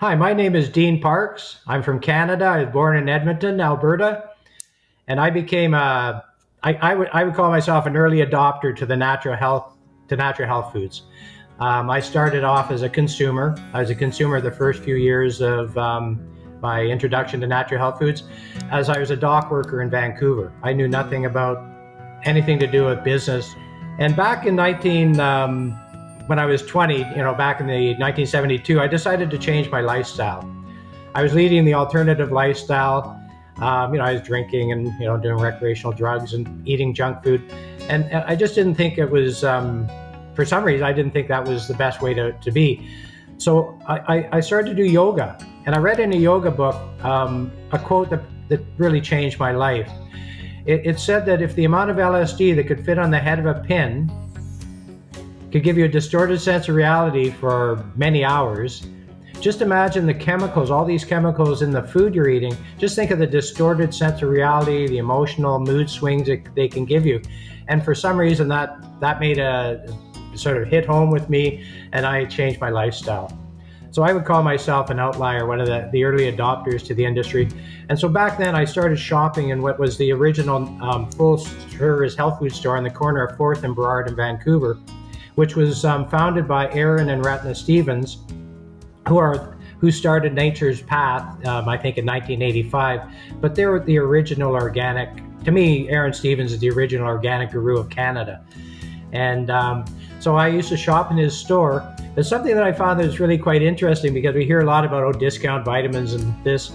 Hi, my name is Deane Parkes. I'm from Canada. I was born in Edmonton, Alberta, and I would call myself an early adopter to the natural health foods. I started off as a consumer. I was a consumer the first few years of my introduction to natural health foods, as I was a dock worker in Vancouver. I knew nothing about anything to do with business. And back in when I was 20, back in the 1972, I decided to change my lifestyle. I was leading the alternative lifestyle. I was drinking and doing recreational drugs and eating junk food, and I just didn't think it was. For some reason, I didn't think that was the best way to be. So I started to do yoga, and I read in a yoga book a quote that really changed my life. It said that if the amount of LSD that could fit on the head of a pin could give you a distorted sense of reality for many hours, just imagine the chemicals, all these chemicals in the food you're eating. Just think of the distorted sense of reality, the emotional mood swings that they can give you. And for some reason, that made a sort of hit home with me, and I changed my lifestyle. So I would call myself an outlier, one of the early adopters to the industry. And so back then I started shopping in what was the original full-service health food store on the corner of 4th and Burrard in Vancouver, which was founded by Aaron and Retna Stevens, who started Nature's Path, I think in 1985. But they were the original organic. To me, Aaron Stevens is the original organic guru of Canada. And so I used to shop in his store. It's something that I found that was really quite interesting, because we hear a lot about discount vitamins and this.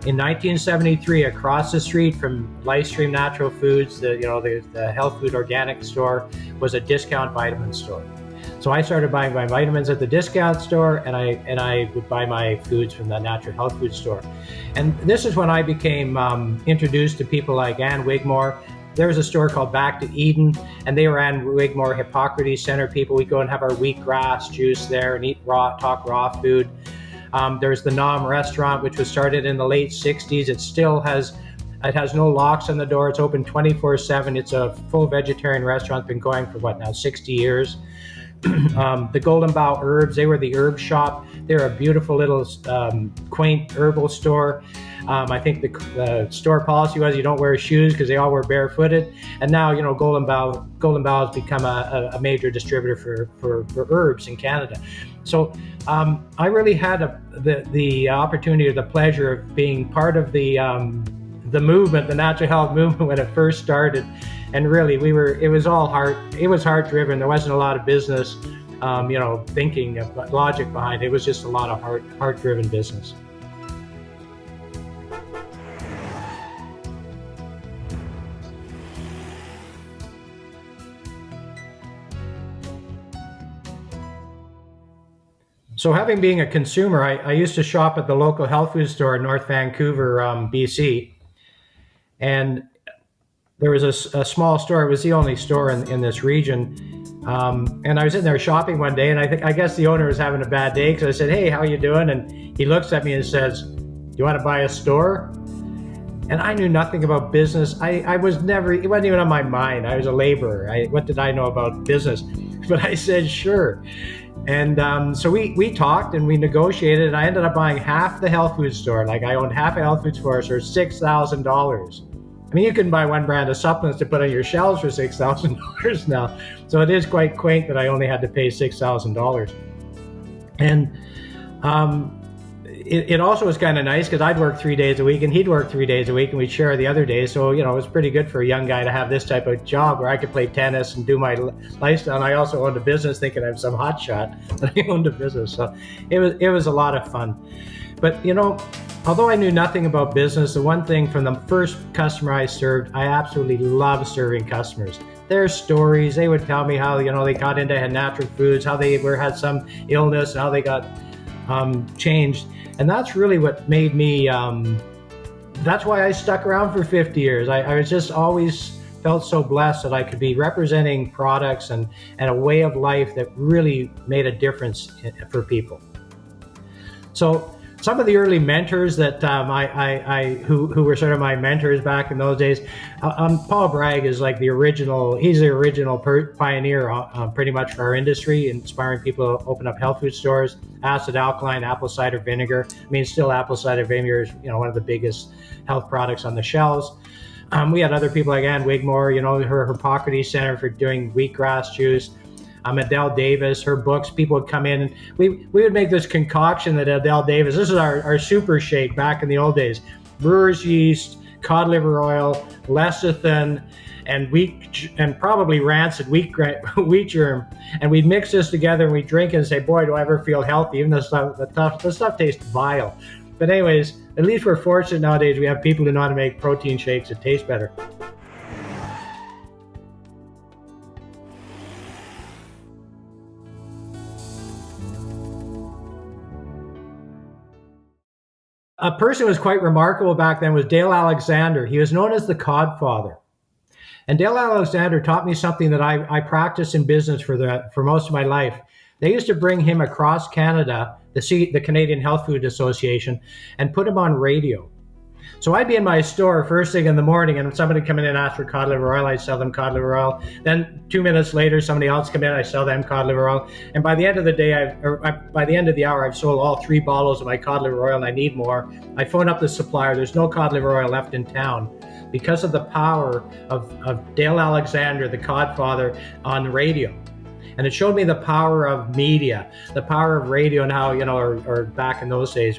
In 1973, across the street from Lifestream Natural Foods, the health food organic store, was a discount vitamin store. So I started buying my vitamins at the discount store, and I would buy my foods from the natural health food store. And this is when I became introduced to people like Ann Wigmore. There was a store called Back to Eden, and they were Ann Wigmore Hippocrates Center people. We'd go and have our wheatgrass juice there and talk raw food. There's the Nam restaurant, which was started in the late 60s. It has no locks on the door. It's open 24/7. It's a full vegetarian restaurant. It's been going for 60 years. The Golden Bough Herbs, they were the herb shop. They're a beautiful little quaint herbal store. I think the store policy was you don't wear shoes because they all were barefooted. And now, Golden Bough has become a major distributor for herbs in Canada. So I really had the opportunity or the pleasure of being part of the movement, the natural health movement, when it first started. And really, it was heart driven. There wasn't a lot of business, thinking of logic behind it. It was just a lot of heart driven business. So having being a consumer, I used to shop at the local health food store in North Vancouver, BC. And there was a small store. It was the only store in this region. And I was in there shopping one day, and I guess the owner was having a bad day, because I said, "Hey, how you doing?" And he looks at me and says, "Do you want to buy a store?" And I knew nothing about business. It wasn't even on my mind. I was a laborer. What did I know about business? But I said, sure. And so we talked and we negotiated, and I ended up buying half the health food store. I owned half a health food store for $6,000. I mean, you can buy one brand of supplements to put on your shelves for $6,000 now. So it is quite quaint that I only had to pay $6,000. And it also was kind of nice, because I'd work 3 days a week and he'd work 3 days a week, and we'd share the other days. So, it was pretty good for a young guy to have this type of job where I could play tennis and do my lifestyle. And I also owned a business, thinking I'm some hot shot, but I owned a business. So it was a lot of fun. But, although I knew nothing about business, the one thing from the first customer I served, I absolutely loved serving customers. Their stories, they would tell me how, they got into natural foods, how they had some illness, and how they got changed. And that's really what made me, that's why I stuck around for 50 years. I was just always felt so blessed that I could be representing products and a way of life that really made a difference for people. So some of the early mentors that who were sort of my mentors back in those days. Paul Bragg is like the original. He's the original pioneer, pretty much for our industry, inspiring people to open up health food stores. Acid alkaline apple cider vinegar. I mean, still apple cider vinegar is one of the biggest health products on the shelves. We had other people like Ann Wigmore, her Hippocrates Center for doing wheatgrass juice. Adele Davis, her books, people would come in and we would make this concoction that Adele Davis, this is our super shake back in the old days, brewer's yeast, cod liver oil, lecithin, and probably rancid wheat germ. And we'd mix this together and we'd drink it and say, boy, do I ever feel healthy, even though the stuff tastes vile. But anyways, at least we're fortunate nowadays we have people who know how to make protein shakes that taste better. A person who was quite remarkable back then was Dale Alexander. He was known as the Codfather. And Dale Alexander taught me something that I practiced in business for most of my life. They used to bring him across Canada, the Canadian Health Food Association, and put him on radio. So I'd be in my store first thing in the morning, and somebody come in and ask for cod liver oil, I'd sell them cod liver oil. Then 2 minutes later, somebody else come in, I sell them cod liver oil. And by the end of the day, by the end of the hour, I've sold all 3 bottles of my cod liver oil, and I need more. I phone up the supplier. There's no cod liver oil left in town because of the power of Dale Alexander, the Codfather, on the radio. And it showed me the power of media, the power of radio, and how, or back in those days,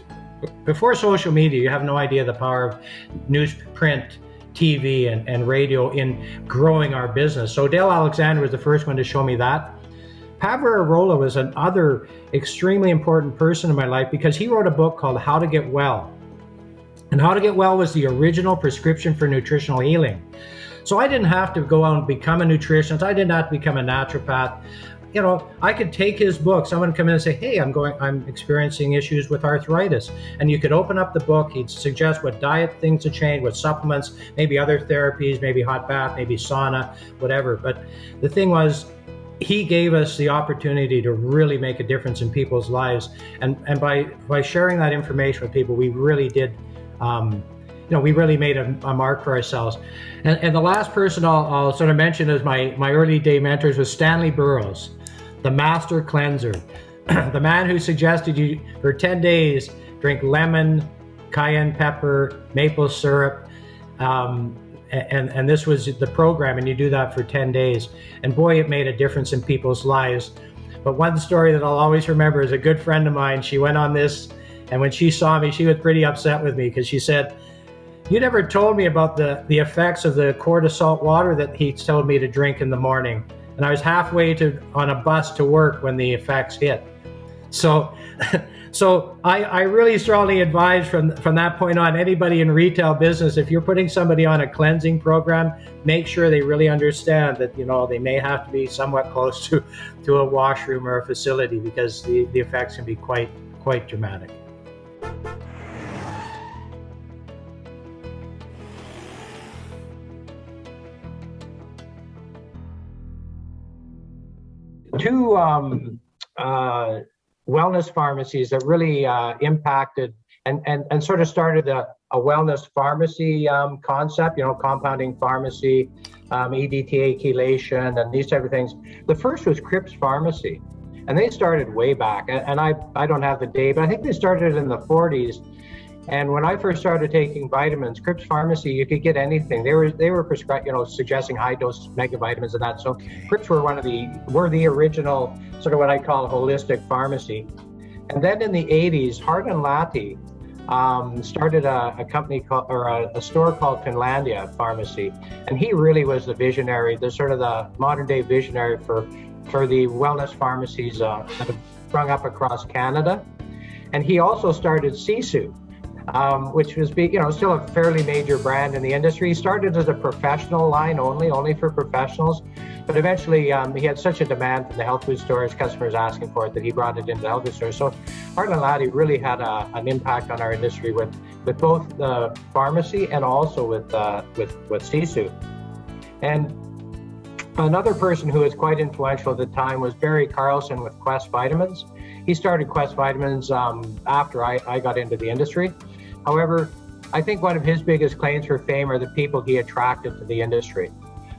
before social media, you have no idea the power of newsprint, TV, and radio in growing our business. So Dale Alexander was the first one to show me that. Pavel Arola was another extremely important person in my life because he wrote a book called How to Get Well. And How to Get Well was the original prescription for nutritional healing. So I didn't have to go out and become a nutritionist. I didn't have to become a naturopath. I could take his book. Someone come in and say, hey, I'm experiencing issues with arthritis. And you could open up the book. He'd suggest what diet things to change, what supplements, maybe other therapies, maybe hot bath, maybe sauna, whatever. But the thing was, he gave us the opportunity to really make a difference in people's lives. And by sharing that information with people, we really did, we really made a mark for ourselves. And the last person I'll sort of mention as my early day mentors was Stanley Burroughs, the master cleanser, the man who suggested you for 10 days drink lemon, cayenne pepper, maple syrup, and this was the program, and you do that for 10 days. And boy, it made a difference in people's lives. But one story that I'll always remember is a good friend of mine. She went on this, and when she saw me, she was pretty upset with me because she said, you never told me about the effects of the quart of salt water that he told me to drink in the morning. And I was halfway on a bus to work when the effects hit. So I really strongly advise from that point on, anybody in retail business, if you're putting somebody on a cleansing program, make sure they really understand that, they may have to be somewhat close to a washroom or a facility because the effects can be quite dramatic. Two wellness pharmacies that really impacted and sort of started a wellness pharmacy concept, compounding pharmacy, EDTA chelation, and these type of things. The first was Cripps Pharmacy, and they started way back. And I don't have the date, but I think they started in the 40s. And when I first started taking vitamins, Cripps Pharmacy, you could get anything. They were prescribed, suggesting high dose megavitamins and that. So Cripps were the original sort of what I call holistic pharmacy. And then in the 80s, Hart and Latte started a company a store called Finlandia Pharmacy, and he really was the visionary, the sort of the modern day visionary for the wellness pharmacies that have sprung up across Canada. And he also started Sisu. Which was still a fairly major brand in the industry. He started as a professional line only for professionals, but eventually he had such a demand from the health food stores, customers asking for it, that he brought it into the health food stores. So Hart and Latte really had an impact on our industry with both the pharmacy and also with Sisu. And another person who was quite influential at the time was Barry Carlson with Quest Vitamins. he started Quest Vitamins after I got into the industry. However, I think one of his biggest claims for fame are the people he attracted to the industry.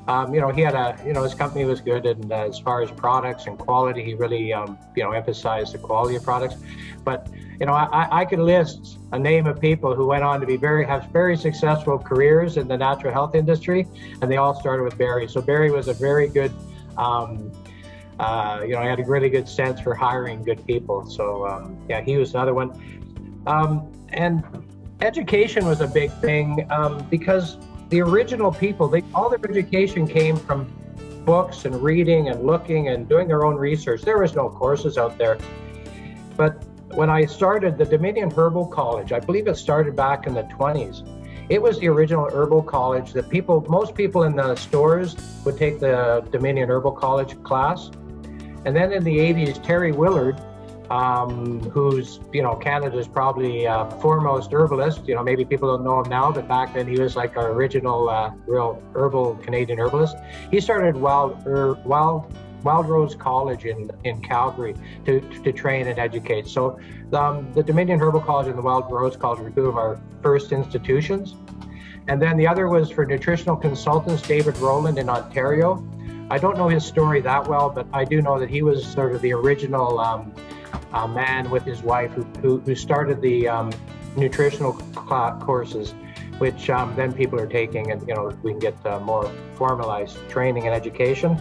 He had his company was good, and as far as products and quality, he really, emphasized the quality of products. But, I could list a name of people who went on to have very successful careers in the natural health industry, and they all started with Barry. So Barry was a very good, he had a really good sense for hiring good people. So, he was another one. And education was a big thing because the original people, all their education came from books and reading and looking and doing their own research. There was no courses out there. But when I started the Dominion Herbal College, I believe it started back in the 20s. It was the original herbal college that most people in the stores would take the Dominion Herbal College class. And then in the 80s, Terry Willard, who's, Canada's probably foremost herbalist. Maybe people don't know him now, but back then he was like our original real herbal Canadian herbalist. He started Wild Rose College in Calgary to train and educate. So the Dominion Herbal College and the Wild Rose College were two of our first institutions. And then the other was for nutritional consultants, David Rowland in Ontario. I don't know his story that well, but I do know that he was sort of the original man with his wife who started the nutritional courses, which then people are taking, and we can get more formalized training and education.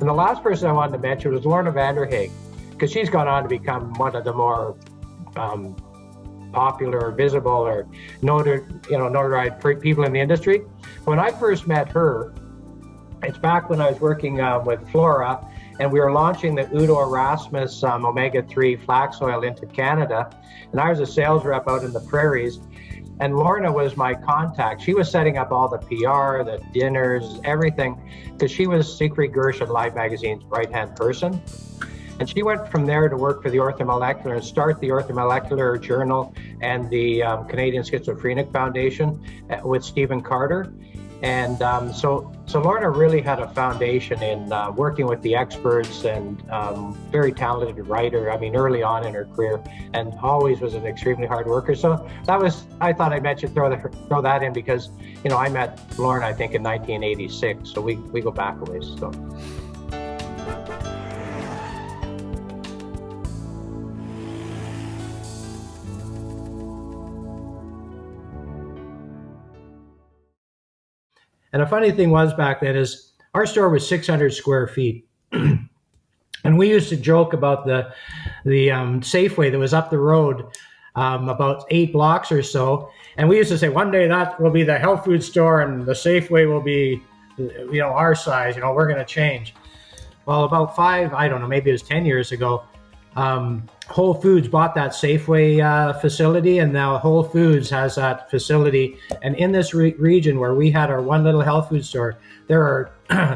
And the last person I wanted to mention was Lorna Vanderhaeg, because she's gone on to become one of the more popular or visible or notoriety people in the industry. When I first met her, it's back when I was working with Flora, and we were launching the Udo Erasmus omega-3 flax oil into Canada. And I was a sales rep out in the prairies, and Lorna was my contact. She was setting up all the PR, the dinners, everything, because she was Siegfried Gersh and Live Magazine's right-hand person. And she went from there to work for the Orthomolecular and start the Orthomolecular Journal and the Canadian Schizophrenic Foundation with Stephen Carter. And so Lorna really had a foundation in working with the experts, and very talented writer, early on in her career, and always was an extremely hard worker. So I thought I'd throw that in because, I met Lorna, I think, in 1986. So we go back a ways. So. And the funny thing was back then is our store was 600 square feet. And we used to joke about the Safeway that was up the road about 8 blocks or so. And we used to say one day that will be the health food store and the Safeway will be, our size, we're going to change. Well, about maybe it was 10 years ago, Whole Foods bought that Safeway facility, and now Whole Foods has that facility. And in this region where we had our one little health food store, there are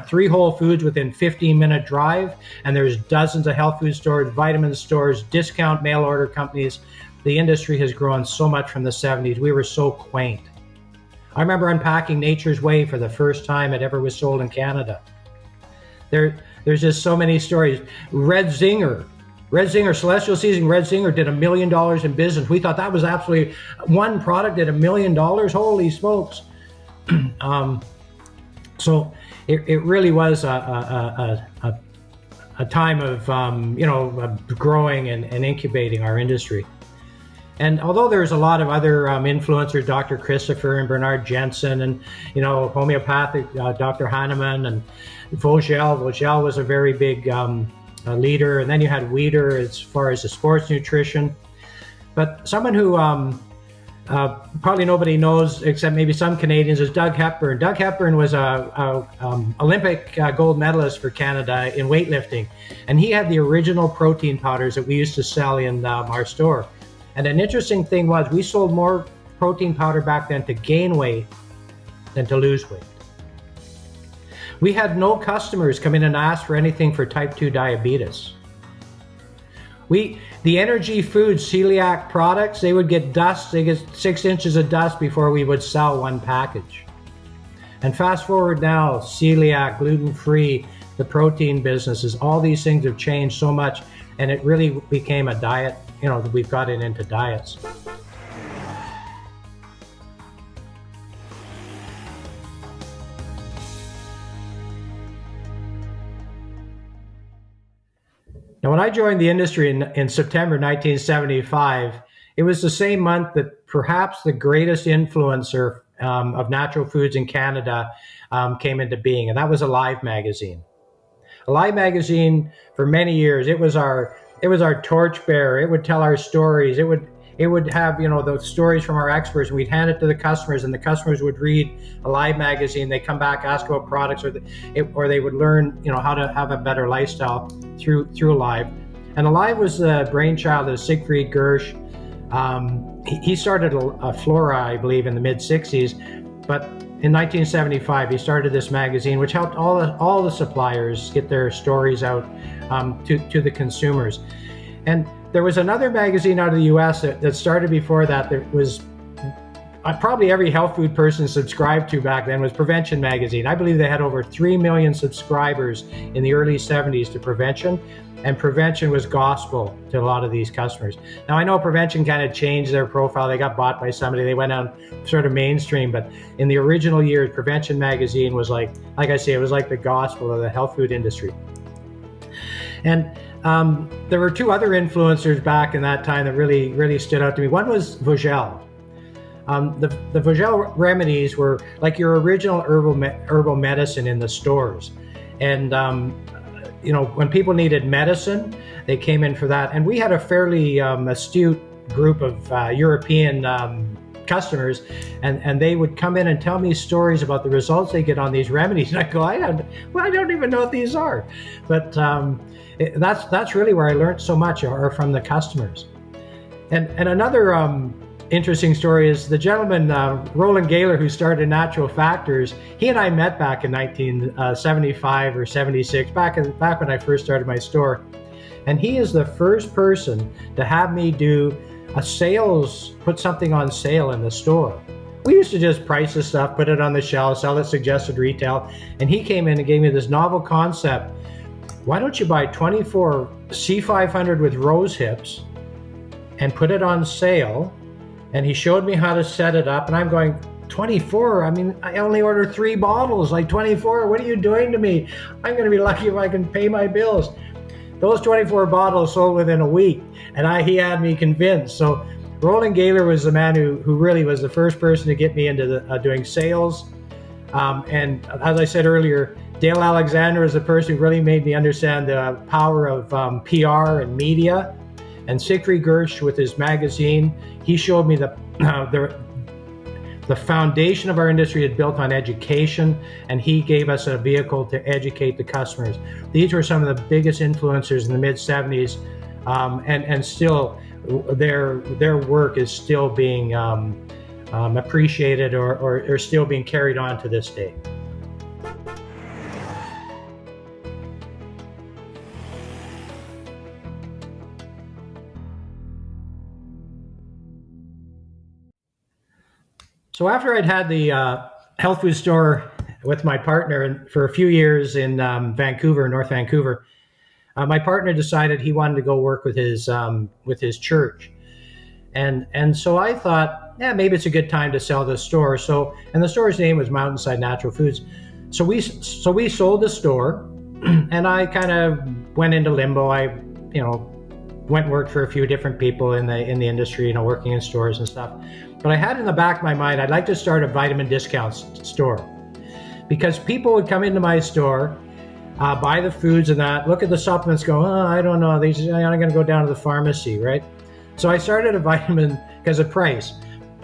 3 Whole Foods within 15-minute drive, and there's dozens of health food stores, vitamin stores, discount mail order companies. The industry has grown so much from the 70s. We were so quaint. I remember unpacking Nature's Way for the first time it ever was sold in Canada. There's just so many stories. Red Zinger, Celestial Seasoning Red Zinger did $1 million in business. We thought that was absolutely, one product did $1 million. Holy smokes. So it really was a time of growing and incubating our industry. And although there's a lot of other influencers, Dr. Christopher and Bernard Jensen, and homeopathic Dr. Hahnemann and Vogel. Vogel was a very big leader, and then you had Weider as far as the sports nutrition. But someone who probably nobody knows except maybe some Canadians is Doug Hepburn. Doug Hepburn was a Olympic gold medalist for Canada in weightlifting, and he had the original protein powders that we used to sell in our store. And an interesting thing was we sold more protein powder back then to gain weight than to lose weight. We had no customers come in and ask for anything for type 2 diabetes. The energy food celiac products, they would get dust, they get 6 inches of dust before we would sell one package. And fast forward now, celiac, gluten-free, the protein businesses, all these things have changed so much. and it really became a diet. We've gotten into diets. Now, when I joined the industry in September 1975, it was the same month that perhaps the greatest influencer of natural foods in Canada came into being, and that was Alive magazine. Alive magazine, for many years, it was our torchbearer. It would tell our stories. It would have the stories from our experts, and we'd hand it to the customers, and the customers would read Alive magazine. They come back, ask about products, or they would learn how to have a better lifestyle through Alive. And Alive was the brainchild of Siegfried Gersh. He started a Flora, I believe, in the mid '60s, but in 1975 he started this magazine, which helped all the suppliers get their stories out to the consumers. And there was another magazine out of the U.S. that started before that. That was probably every health food person subscribed to back then, was Prevention magazine. I believe they had over 3 million subscribers in the early '70s to Prevention, and Prevention was gospel to a lot of these customers. Now, I know Prevention kind of changed their profile. They got bought by somebody. They went on sort of mainstream, but in the original years, Prevention magazine was like I say, it was like the gospel of the health food industry. And there were two other influencers back in that time that really stood out to me. One was Vogel. The Vogel remedies were like your original herbal medicine in the stores. And when people needed medicine, they came in for that. And we had a fairly astute group of European customers, and they would come in and tell me stories about the results they get on these remedies. And I go, I don't even know what these are. But that's really where I learned so much, are from the customers. And another interesting story is the gentleman, Roland Gaylor, who started Natural Factors. He and I met back in 1975 or 76, back when I first started my store. And he is the first person to have me do put something on sale in the store. We used to just price the stuff, put it on the shelf, sell it suggested retail. And he came in and gave me this novel concept. Why don't you buy 24 C500 with rose hips and put it on sale? And he showed me how to set it up, and I'm going, 24? I mean, I only ordered 3 bottles, like 24? What are you doing to me? I'm going to be lucky if I can pay my bills. Those 24 bottles sold within a week, and he had me convinced. So Roland Gaylor was the man who really was the first person to get me into doing sales. And as I said earlier, Dale Alexander is the person who really made me understand the power of PR and media. And Siegfried Gersh, with his magazine, he showed me the foundation of our industry is built on education, and he gave us a vehicle to educate the customers. These were some of the biggest influencers in the mid '70s, and still their work is still being appreciated or still being carried on to this day. So after I'd had the health food store with my partner for a few years in Vancouver, North Vancouver, my partner decided he wanted to go work with his church, and so I thought, yeah, maybe it's a good time to sell this store. So, and the store's name was Mountainside Natural Foods. So we sold the store, and I kind of went into limbo. I went and worked for a few different people in the industry, working in stores and stuff. But I had in the back of my mind, I'd like to start a vitamin discount store, because people would come into my store, buy the foods and that, look at the supplements, go, oh, I don't know, I'm going to go down to the pharmacy, right? So I started a vitamin because of price.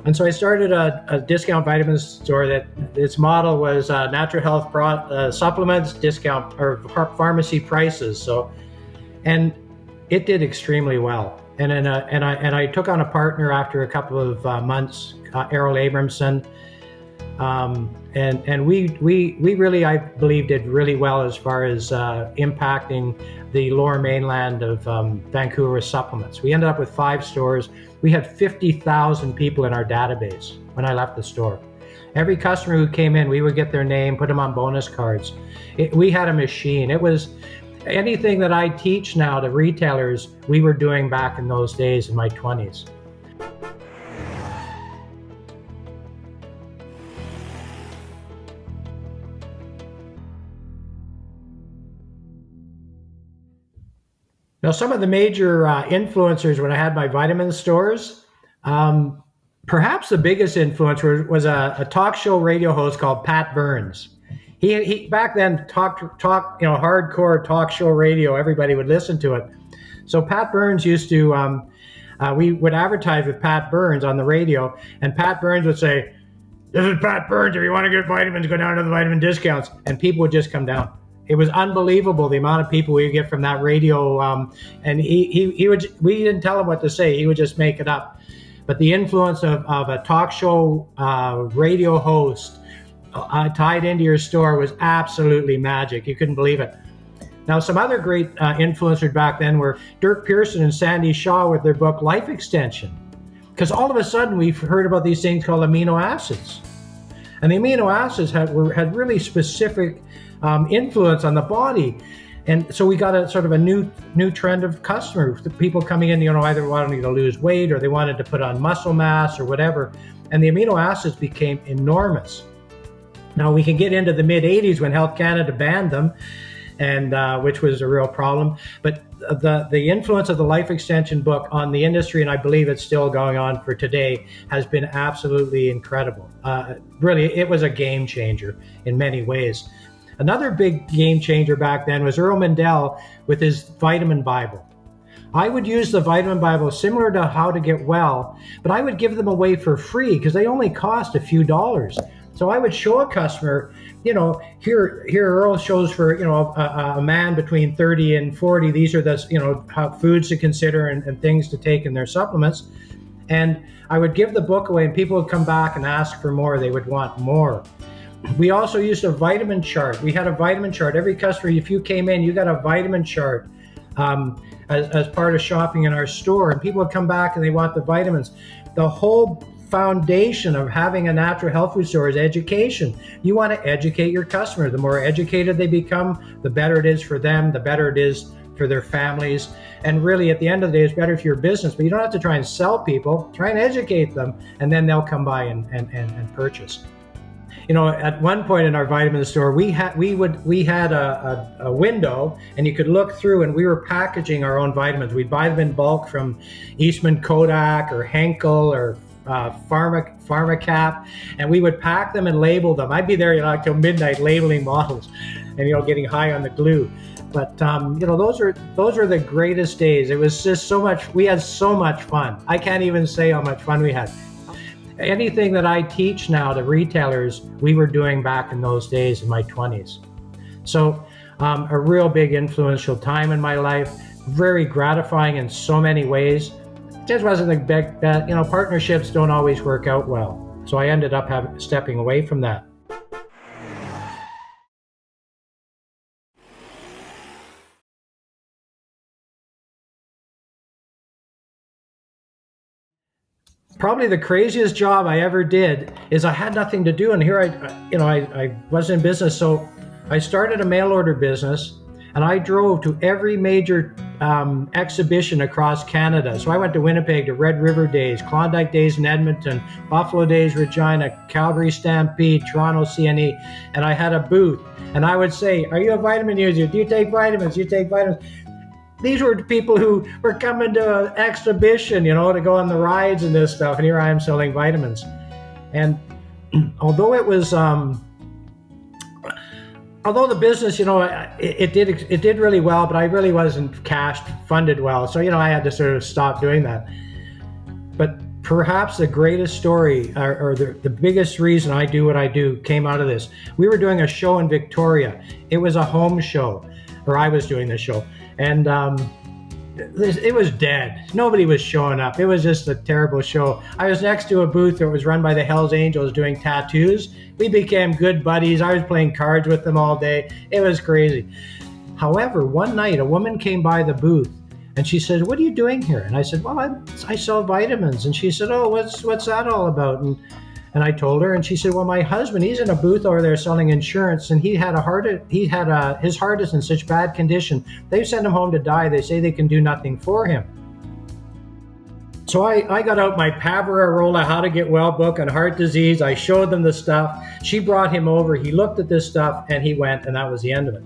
And so I started a discount vitamin store that its model was natural health supplements discount or pharmacy prices. So, and it did extremely well. And I took on a partner after a couple of months, Errol Abramson, and we really, I believe, did really well as far as impacting the lower mainland of Vancouver with supplements. We ended up with 5 stores. We had 50,000 people in our database when I left the store. Every customer who came in, we would get their name, put them on bonus cards. We had a machine. It was Anything that I teach now to retailers, we were doing back in those days in my 20s. Now, some of the major influencers when I had my vitamin stores, perhaps the biggest influencer was a talk show radio host called Pat Burns. He back then talked hardcore talk show radio. Everybody would listen to it. So Pat Burns used to we would advertise with Pat Burns on the radio, and Pat Burns would say, "This is Pat Burns. If you want to get vitamins, go down to the vitamin discounts," and people would just come down. It was unbelievable the amount of people we would get from that radio. And he would. We didn't tell him what to say. He would just make it up. But the influence of a talk show radio host tied into your store was absolutely magic. You couldn't believe it. Now, some other great influencers back then were Dirk Pearson and Sandy Shaw with their book Life Extension. Because all of a sudden we've heard about these things called amino acids. And the amino acids had really specific influence on the body. And so we got a sort of a new trend of customers, the people coming in, either wanting to lose weight or they wanted to put on muscle mass or whatever. And the amino acids became enormous. Now we can get into the mid 80s when Health Canada banned them, and which was a real problem. But the influence of the Life Extension book on the industry, and I believe it's still going on for today, has been absolutely incredible. Really, it was a game changer in many ways. Another big game changer back then was Earl Mindell with his Vitamin Bible. I would use the Vitamin Bible similar to How to Get Well, but I would give them away for free because they only cost a few dollars. So I would show a customer, here Earl shows for, a man between 30 and 40. These are the, how foods to consider and things to take in their supplements. And I would give the book away and people would come back and ask for more. They would want more. We also used a vitamin chart. We had a vitamin chart. Every customer, if you came in, you got a vitamin chart as part of shopping in our store. And people would come back and they want the vitamins. The whole foundation of having a natural health food store is education. You want to educate your customer. The more educated they become, the better it is for them, the better it is for their families. And really, at the end of the day, it's better for your business. But you don't have to try and sell people. Try and educate them, and then they'll come by and purchase. At one point in our vitamin store, we had a window, and you could look through, and we were packaging our own vitamins. We'd buy them in bulk from Eastman Kodak or Henkel or PharmaCap, and we would pack them and label them. I'd be there till midnight labeling bottles and getting high on the glue. But those are the greatest days. It was just so much. We had so much fun. I can't even say how much fun we had. Anything that I teach now to retailers, we were doing back in those days in my 20s. So a real big influential time in my life, very gratifying in so many ways. Just wasn't the big bet. Partnerships don't always work out well. So I ended up stepping away from that. Probably the craziest job I ever did is I had nothing to do, and here I was in business. So I started a mail order business, and I drove to every major exhibition across Canada. So I went to Winnipeg to Red River Days, Klondike Days in Edmonton, Buffalo Days Regina, Calgary Stampede, Toronto CNE, and I had a booth. And I would say, "Are you a vitamin user? Do you take vitamins? Do you take vitamins?" These were people who were coming to an exhibition, to go on the rides and this stuff. And here I am selling vitamins. And although it was, although the business, it did really well, but I really wasn't cash funded well. So, I had to sort of stop doing that. But perhaps the greatest story or the biggest reason I do what I do came out of this. We were doing a show in Victoria. It was a home show, or I was doing the show. And it was dead. Nobody was showing up. It was just a terrible show. I was next to a booth that was run by the Hells Angels doing tattoos. We became good buddies. I was playing cards with them all day. It was crazy. However, one night a woman came by the booth and she said, "What are you doing here?" And I said, "Well, I sell vitamins." And she said, "Oh, what's that all about?" And And I told her, and she said, well, my husband, he's in a booth over there selling insurance, and his heart is in such bad condition. They've sent him home to die. They say they can do nothing for him. So I got out my Pavarola How to Get Well book on heart disease. I showed them the stuff. She brought him over. He looked at this stuff, and he went, and that was the end of it.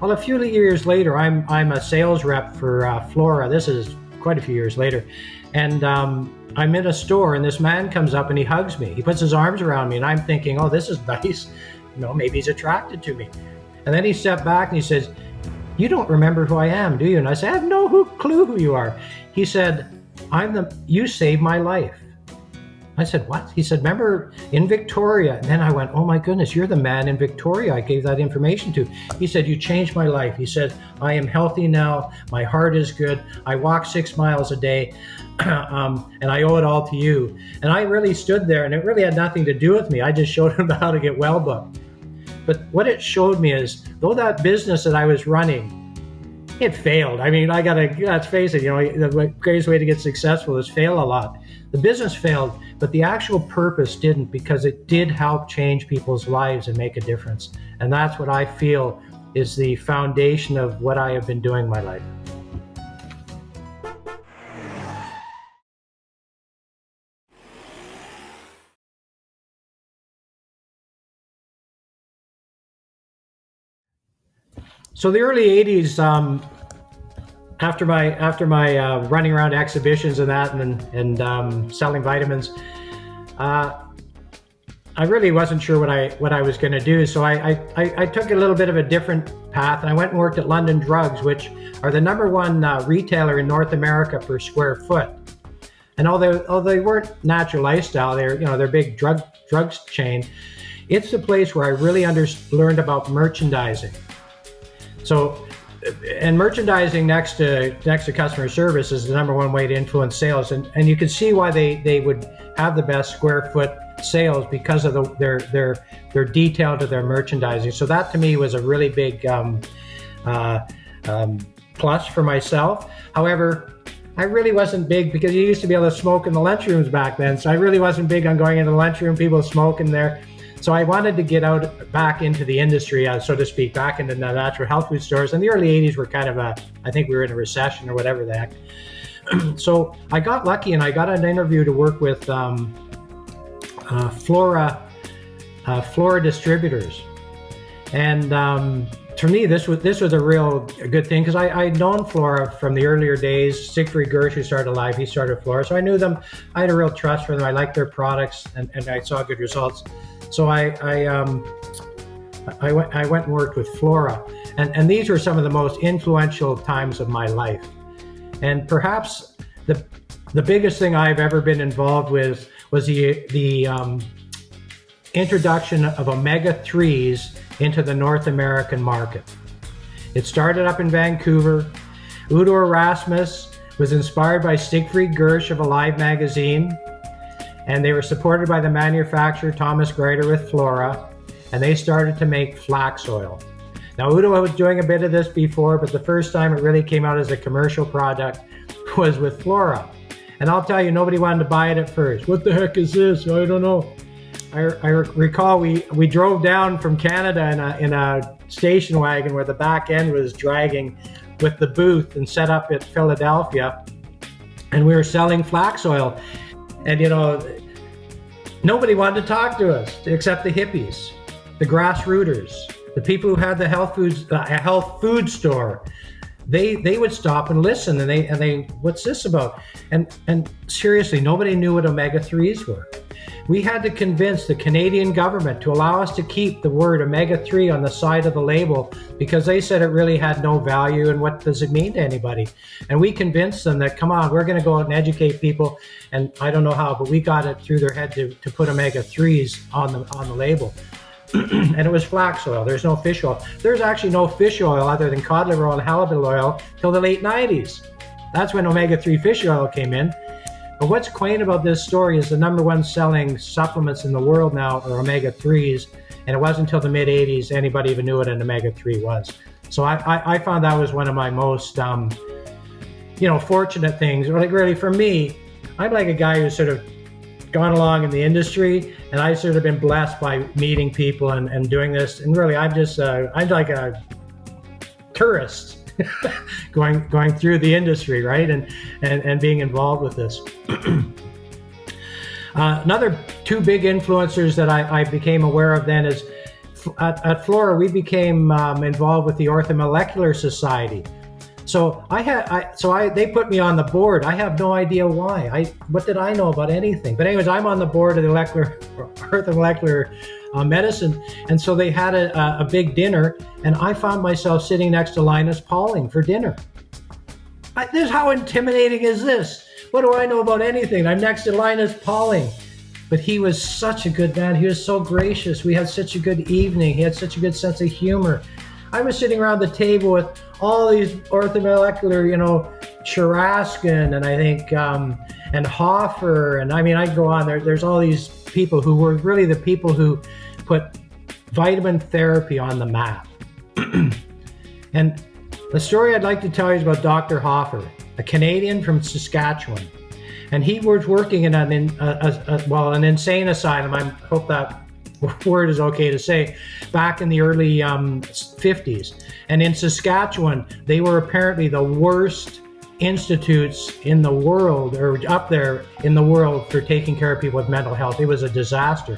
Well, a few years later, I'm a sales rep for Flora. This is quite a few years later. And I'm in a store, and this man comes up and he hugs me. He puts his arms around me, and I'm thinking, oh, this is nice. Maybe he's attracted to me. And then he stepped back and he says, you don't remember who I am, do you? And I said, I have no clue who you are. He said, you saved my life. I said, what? He said, remember in Victoria? And then I went, oh my goodness, you're the man in Victoria I gave that information to. He said, you changed my life. He said, I am healthy now. My heart is good. I walk 6 miles a day. And I owe it all to you. And I really stood there, and it really had nothing to do with me. I just showed him the How to Get Well book. But what it showed me is, though that business that I was running, it failed. I mean, let's face it, the greatest way to get successful is fail a lot. The business failed, but the actual purpose didn't, because it did help change people's lives and make a difference. And that's what I feel is the foundation of what I have been doing in my life. So the early 80s, after my running around exhibitions and that, and selling vitamins, I really wasn't sure what I was going to do. So I took a little bit of a different path, and I went and worked at London Drugs, which are the #1 retailer in North America per square foot. And although they weren't natural lifestyle, they're big drugs chain. It's the place where I really learned about merchandising. So, and merchandising next to customer service is the #1 way to influence sales, and you can see why they would have the best square foot sales, because of their detail to their merchandising. So that to me was a really big plus for myself. However, I really wasn't big, because you used to be able to smoke in the lunchrooms back then. So I really wasn't big on going into the lunchroom, people smoking there. So I wanted to get back into the industry, so to speak, back into the natural health food stores. And the early 80s were kind of I think we were in a recession or whatever the heck. So I got lucky, and I got an interview to work with Flora distributors. And for me, this was a real good thing, because I'd known Flora from the earlier days. Siegfried Gersh, who started Alive, he started Flora. So I knew them. I had a real trust for them. I liked their products, and I saw good results. So I went and worked with Flora, and these were some of the most influential times of my life. And perhaps the biggest thing I've ever been involved with was the introduction of omega-3s into the North American market. It started up in Vancouver. Udo Erasmus was inspired by Siegfried Gersh of Alive magazine, and they were supported by the manufacturer Thomas Greider with Flora, and they started to make flax oil. Now, Udo was doing a bit of this before, but the first time it really came out as a commercial product was with Flora. And I'll tell you, nobody wanted to buy it at first. What the heck is this? I don't know. I recall we drove down from Canada in a station wagon where the back end was dragging with the booth, and set up at Philadelphia, and we were selling flax oil. And nobody wanted to talk to us except the hippies, the grassrooters, the people who had the health food store. They would stop and listen, and they what's this about? And seriously, nobody knew what omega-3s were. We had to convince the Canadian government to allow us to keep the word omega-3 on the side of the label, because they said it really had no value, and what does it mean to anybody? And we convinced them that, come on, we're going to go out and educate people. And I don't know how, but we got it through their head to put omega-3s on the label. And it was flax oil. There's no fish oil. There's actually no fish oil other than cod liver oil and halibut oil till the late 90s. That's when omega-3 fish oil came in. But what's quaint about this story is the #1 selling supplements in the world now are omega-3s, and it wasn't until the mid-80s anybody even knew what an omega-3 was. So I found that was one of my most, fortunate things. Like, really, for me, I'm like a guy who's sort of gone along in the industry, and I've sort of been blessed by meeting people and doing this. And really, I'm like a tourist going through the industry, right? And being involved with this. Another two big influencers that I became aware of then is at Flora, we became involved with the Orthomolecular Society. So they put me on the board. I have no idea why. What did I know about anything? But anyways, I'm on the board of the Orthomolecular Medicine, and so they had a big dinner, and I found myself sitting next to Linus Pauling for dinner. How intimidating is this? What do I know about anything? I'm next to Linus Pauling. But he was such a good man. He was so gracious. We had such a good evening. He had such a good sense of humor. I was sitting around the table with all these orthomolecular, Sharaskin, and I think, and Hoffer, and I mean, I go on. There's all these people who were really the people who put vitamin therapy on the map. And the story I'd like to tell you is about Dr. Hoffer, a Canadian from Saskatchewan. And he was working in an insane asylum. I hope that word is okay to say, back in the early 50s. And in Saskatchewan, they were apparently the worst institutes in the world, or up there in the world, for taking care of people with mental health. It was a disaster.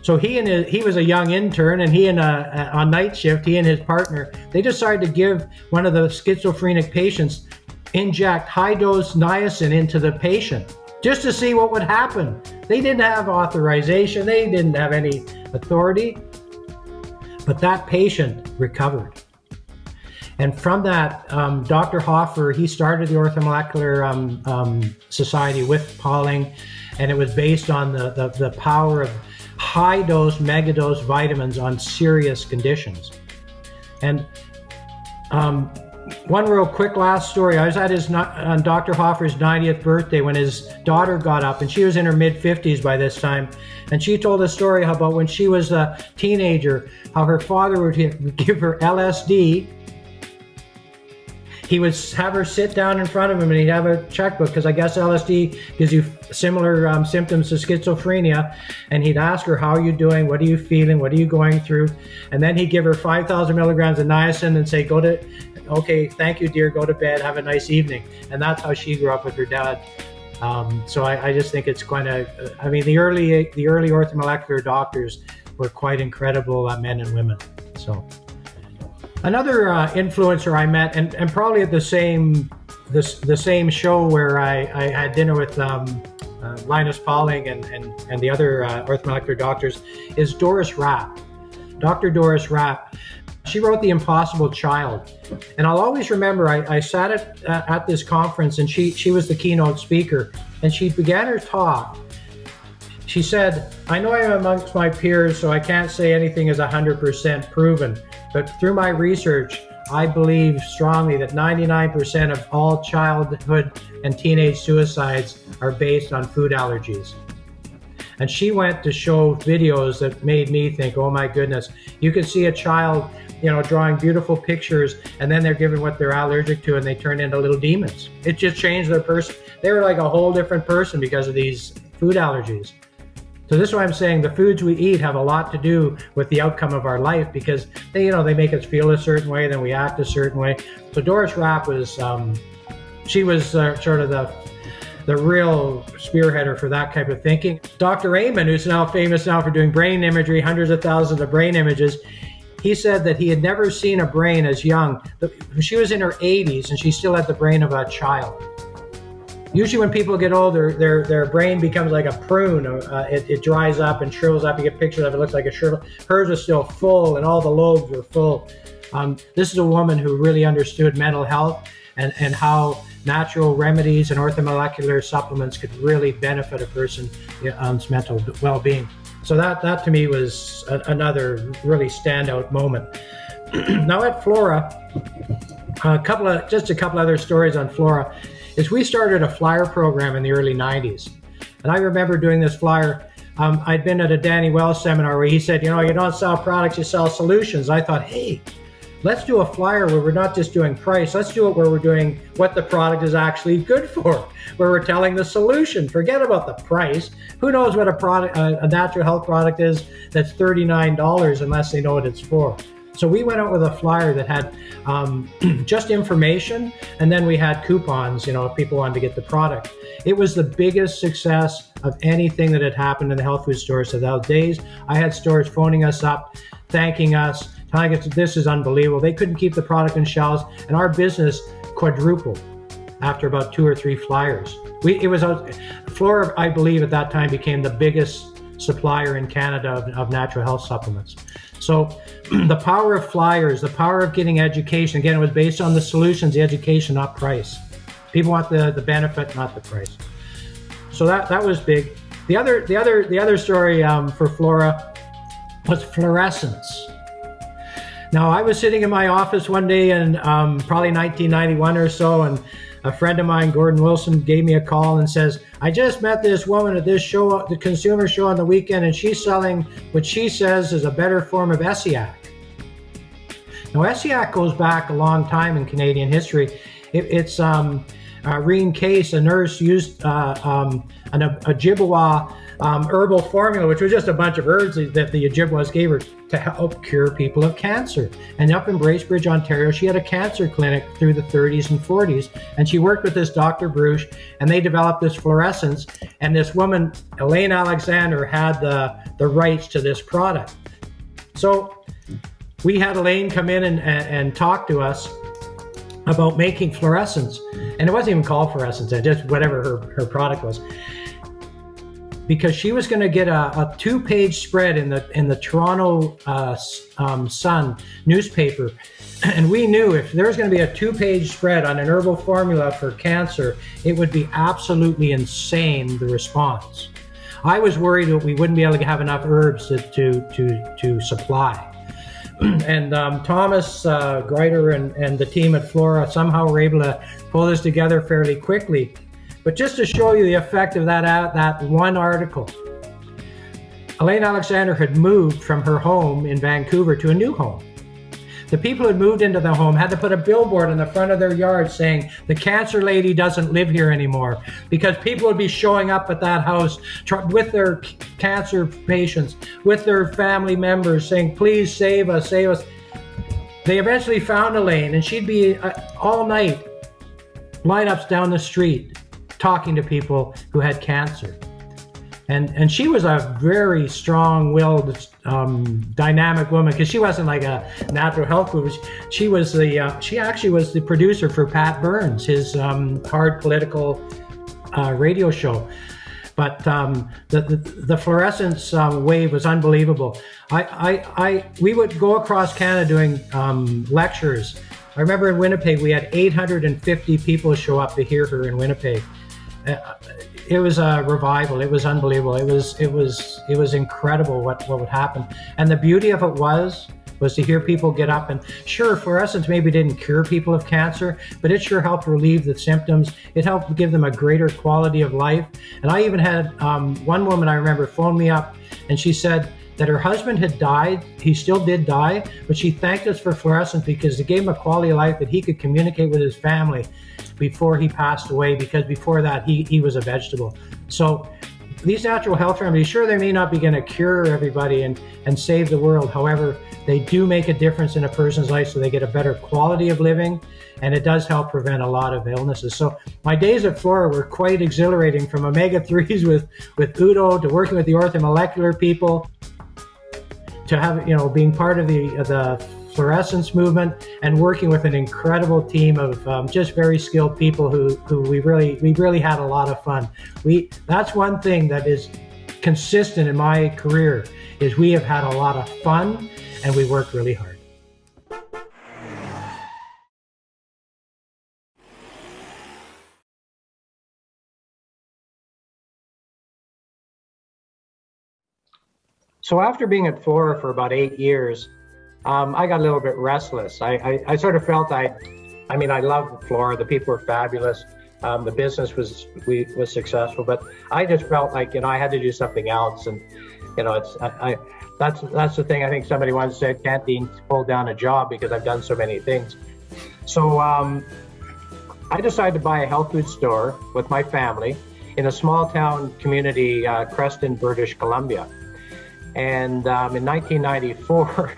So he was a young intern, and on night shift, he and his partner, they decided to give one of the schizophrenic patients, inject high-dose niacin into the patient just to see what would happen. They didn't have authorization. They didn't have any authority. But that patient recovered. And from that, Dr. Hoffer, he started the Orthomolecular Society with Pauling, and it was based on the power of high-dose, megadose vitamins on serious conditions. And one real quick last story. I was on Dr. Hoffer's 90th birthday when his daughter got up, and she was in her mid-50s by this time, and she told a story about when she was a teenager, how her father would give her LSD. He would have her sit down in front of him, and he'd have a checkbook, because I guess LSD gives you similar symptoms to schizophrenia, and he'd ask her, how are you doing? What are you feeling? What are you going through? And then he'd give her 5,000 milligrams of niacin and say, okay, thank you, dear, go to bed, have a nice evening. And that's how she grew up with her dad. So I just think it's the early orthomolecular doctors were quite incredible men and women. So another influencer I met, and probably at the same show where I had dinner with Linus Pauling and the other orthomolecular doctors, is Doris Rapp. Dr. Doris Rapp. She wrote The Impossible Child. And I'll always remember, I sat at this conference, and she was the keynote speaker, and she began her talk. She said, I know I'm amongst my peers, so I can't say anything is 100% proven, but through my research, I believe strongly that 99% of all childhood and teenage suicides are based on food allergies. And she went to show videos that made me think, oh my goodness, you could see a child, drawing beautiful pictures, and then they're given what they're allergic to, and they turn into little demons. It just changed their person. They were like a whole different person because of these food allergies. So this is why I'm saying the foods we eat have a lot to do with the outcome of our life, because they make us feel a certain way, then we act a certain way. So Doris Rapp was, she was sort of the real spearheader for that type of thinking. Dr. Amen, who's now famous for doing brain imagery, hundreds of thousands of brain images, he said that he had never seen a brain as young. She was in her 80s, and she still had the brain of a child. Usually when people get older, their brain becomes like a prune. It dries up and shrivels up. You get pictures of it, looks like a shrivel. Hers was still full, and all the lobes were full. This is a woman who really understood mental health and how natural remedies and orthomolecular supplements could really benefit a person's mental well-being. So that to me was another really standout moment. Now at Flora, a couple other stories on Flora is we started a flyer program in the early 90s. And I remember doing this flyer. I'd been at a Danny Wells seminar where he said, you don't sell products, you sell solutions. I thought, hey, let's do a flyer where we're not just doing price. Let's do it where we're doing what the product is actually good for, where we're telling the solution. Forget about the price. Who knows what a natural health product is that's $39 unless they know what it's for. So we went out with a flyer that had just information, and then we had coupons, if people wanted to get the product. It was the biggest success of anything that had happened in the health food stores. So those days, I had stores phoning us up, thanking us, telling us this is unbelievable. They couldn't keep the product on shelves, and our business quadrupled after about 2 or 3 flyers. Flora, I believe, at that time became the biggest supplier in Canada of natural health supplements. So the power of flyers, the power of getting education, again, it was based on the solutions, the education, not price. People want the benefit, not the price. So that was big. The other story for Flora was fluorescence. Now, I was sitting in my office one day in probably 1991 or so, and a friend of mine, Gordon Wilson, gave me a call and says, I just met this woman at this show, the consumer show on the weekend, and she's selling what she says is a better form of Essiac. Now, Essiac goes back a long time in Canadian history. It's Reen Case, a nurse, used an Ojibwa herbal formula, which was just a bunch of herbs that the Ojibwas gave her to help cure people of cancer. And up in Bracebridge, Ontario, she had a cancer clinic through the 30s and 40s, and she worked with this Dr. Bruce, and they developed this fluorescence, and this woman, Elaine Alexander, had the rights to this product. So we had Elaine come in and talk to us about making fluorescence, and it wasn't even called fluorescence, just whatever her product was, because she was going to get a 2-page spread in the Toronto Sun newspaper, and we knew if there was going to be a 2-page spread on an herbal formula for cancer, it would be absolutely insane, the response. I was worried that we wouldn't be able to have enough herbs to supply. And Thomas Greider and the team at Flora somehow were able to pull this together fairly quickly. But just to show you the effect of that one article, Elaine Alexander had moved from her home in Vancouver to a new home. The people who had moved into the home had to put a billboard in the front of their yard saying, the cancer lady doesn't live here anymore, because people would be showing up at that house with their cancer patients, with their family members saying, please save us, save us. They eventually found Elaine, and she'd be all night, lineups down the street, talking to people who had cancer. And she was a very strong-willed, dynamic woman, because she wasn't like a natural health woman. She actually was the producer for Pat Burns, his hard political radio show. But the fluorescence wave was unbelievable. We would go across Canada doing lectures. I remember in Winnipeg, we had 850 people show up to hear her in Winnipeg. It was a revival. It was unbelievable. It was incredible what would happen. And the beauty of it was to hear people get up, and sure, fluorescence maybe didn't cure people of cancer, but it sure helped relieve the symptoms. It helped give them a greater quality of life. And I even had one woman I remember phone me up, and she said that her husband had died. He still did die, but she thanked us for fluorescence because it gave him a quality of life that he could communicate with his family before he passed away, because before that he was a vegetable. So these natural health remedies, sure, they may not be going to cure everybody and save the world. However, they do make a difference in a person's life, so they get a better quality of living, and it does help prevent a lot of illnesses. So my days at Flora were quite exhilarating, from omega-3s with Udo to working with the orthomolecular people, to have, being part of the fluorescence movement, and working with an incredible team of just very skilled people who we really had a lot of fun. That's one thing that is consistent in my career, is we have had a lot of fun and we worked really hard. So after being at Flora for about 8 years, I got a little bit restless. I sort of felt I loved Flora. The people were fabulous. The business was successful, but I just felt like, I had to do something else. And, that's the thing. I think somebody once said, "Can't Deane hold down a job because I've done so many things." So I decided to buy a health food store with my family in a small town community, Creston, British Columbia. And in 1994,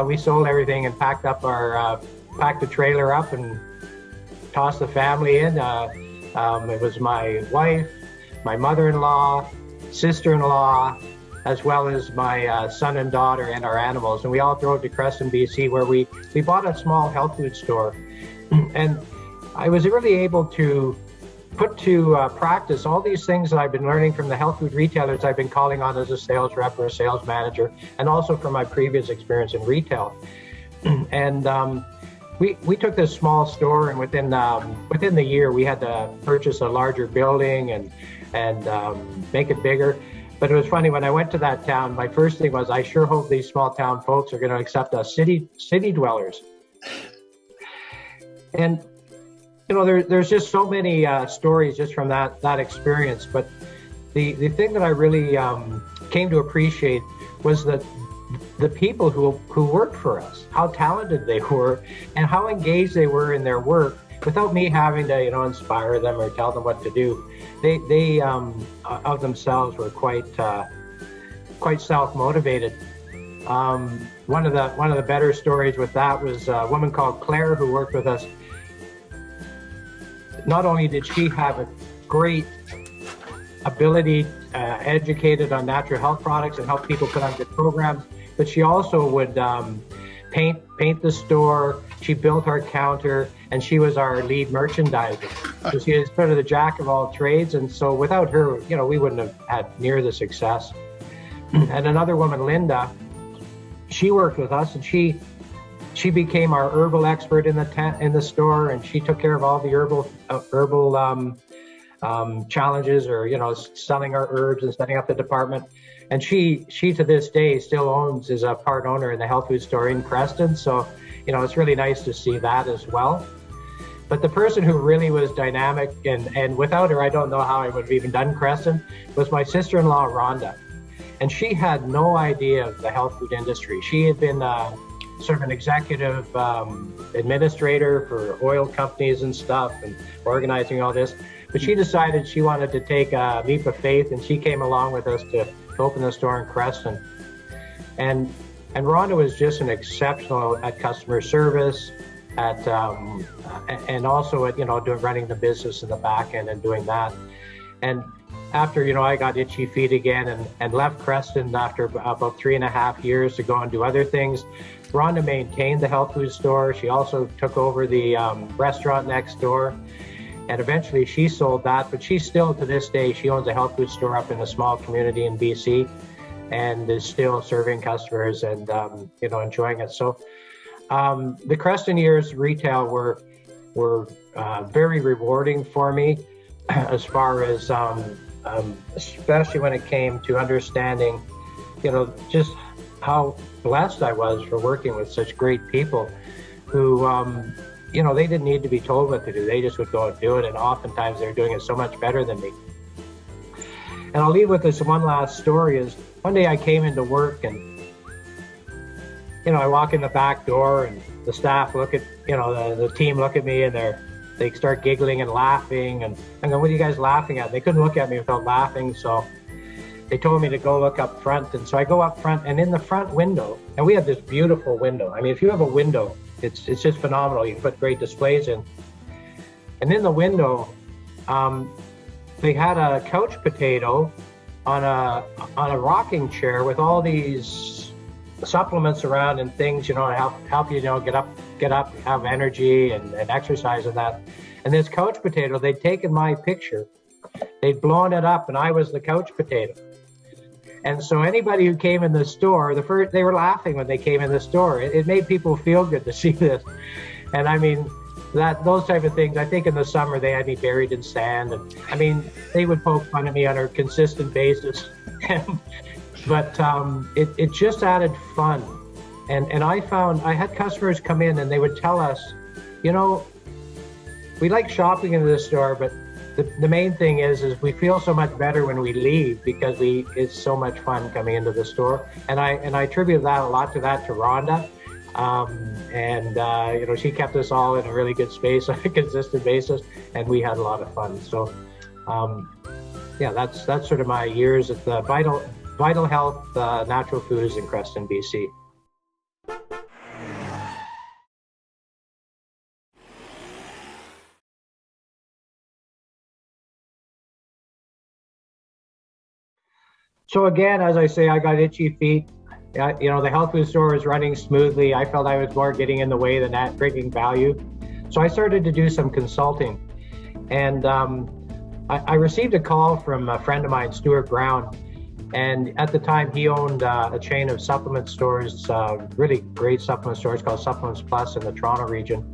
we sold everything and packed the trailer up and tossed the family in. It was my wife, my mother-in-law, sister-in-law, as well as my son and daughter and our animals. And we all drove to Creston, BC, where we bought a small health food store. And I was really able to put to practice all these things that I've been learning from the health food retailers I've been calling on as a sales rep or a sales manager, and also from my previous experience in retail. And we took this small store, and within the year we had to purchase a larger building and make it bigger. But it was funny, when I went to that town, my first thing was, I sure hope these small town folks are going to accept us city dwellers. And there's just so many stories just from that experience. But the thing that I really came to appreciate was that the people who worked for us, how talented they were, and how engaged they were in their work, without me having to inspire them or tell them what to do. They of themselves were quite self-motivated. One of the better stories with that was a woman called Claire who worked with us. Not only did she have a great ability, educated on natural health products and help people put on good programs, but she also would paint the store. She built our counter, and she was our lead merchandiser. So she was sort of the jack of all trades, and so without her, we wouldn't have had near the success. And another woman, Linda, she worked with us, and she became our herbal expert in the store, and she took care of all the herbal challenges, or selling our herbs and setting up the department. And she to this day still is a part owner in the health food store in Creston. So it's really nice to see that as well. But the person who really was dynamic, and without her I don't know how I would have even done Creston, was my sister-in-law Rhonda. And she had no idea of the health food industry. She had been sort of an executive administrator for oil companies and stuff, and organizing all this. But she decided she wanted to take a leap of faith, and she came along with us to open the store in Creston. And Rhonda was just an exceptional at customer service, and also at running the business in the back end and doing that. And after I got itchy feet again and left Creston after about 3.5 years to go and do other things, Rhonda maintained the health food store. She also took over the restaurant next door, and eventually she sold that. But she still, to this day, she owns a health food store up in a small community in BC, and is still serving customers and enjoying it. So the Creston years retail were very rewarding for me, as far as especially when it came to understanding just how blessed I was for working with such great people who they didn't need to be told what to do. They just would go and do it, and oftentimes they're doing it so much better than me. And I'll leave with this one last story. Is one day I came into work, and I walk in the back door, and the staff look at the team look at me, and they start giggling and laughing, and I go, "What are you guys laughing at?" They couldn't look at me without laughing, so they told me to go look up front. And so I go up front, and in the front window, and we have this beautiful window. I mean, if you have a window, it's just phenomenal. You can put great displays in. And in the window, they had a couch potato on a rocking chair with all these supplements around and things, help you, get up, have energy and exercise and that. And this couch potato, they'd taken my picture, they'd blown it up, and I was the couch potato. And so anybody who came in the store, they were laughing when they came in the store. It made people feel good to see this. And I mean, those type of things. I think in the summer they had me buried in sand, and I mean, they would poke fun at me on a consistent basis. But it just added fun. And I had customers come in and they would tell us, we like shopping in this store, but the main thing is we feel so much better when we leave because it's so much fun coming into the store. And I attribute that a lot to Rhonda. She kept us all in a really good space on a consistent basis, and we had a lot of fun. So, that's sort of my years at the Vital Health Natural Foods in Creston, BC. So again, as I say, I got itchy feet. The health food store was running smoothly. I felt I was more getting in the way than bringing value. So I started to do some consulting. And I received a call from a friend of mine, Stuart Brown. And at the time, he owned a chain of supplement stores, really great supplement stores called Supplements Plus in the Toronto region.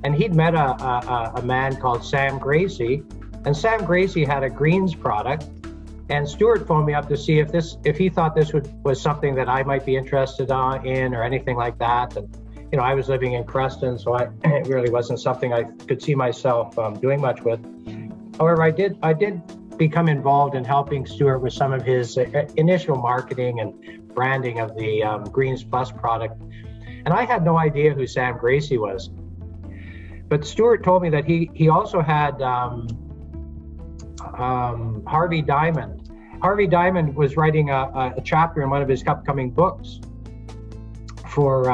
And he'd met a man called Sam Gracie. And Sam Gracie had a greens product. And Stuart phoned me up to see if he thought this was something that I might be interested in or anything like that. And I was living in Creston, so it really wasn't something I could see myself doing much with. However, I did become involved in helping Stuart with some of his initial marketing and branding of the Greens Plus product. And I had no idea who Sam Gracie was. But Stuart told me that he also had Harvey Diamond. Harvey Diamond was writing a chapter in one of his upcoming books for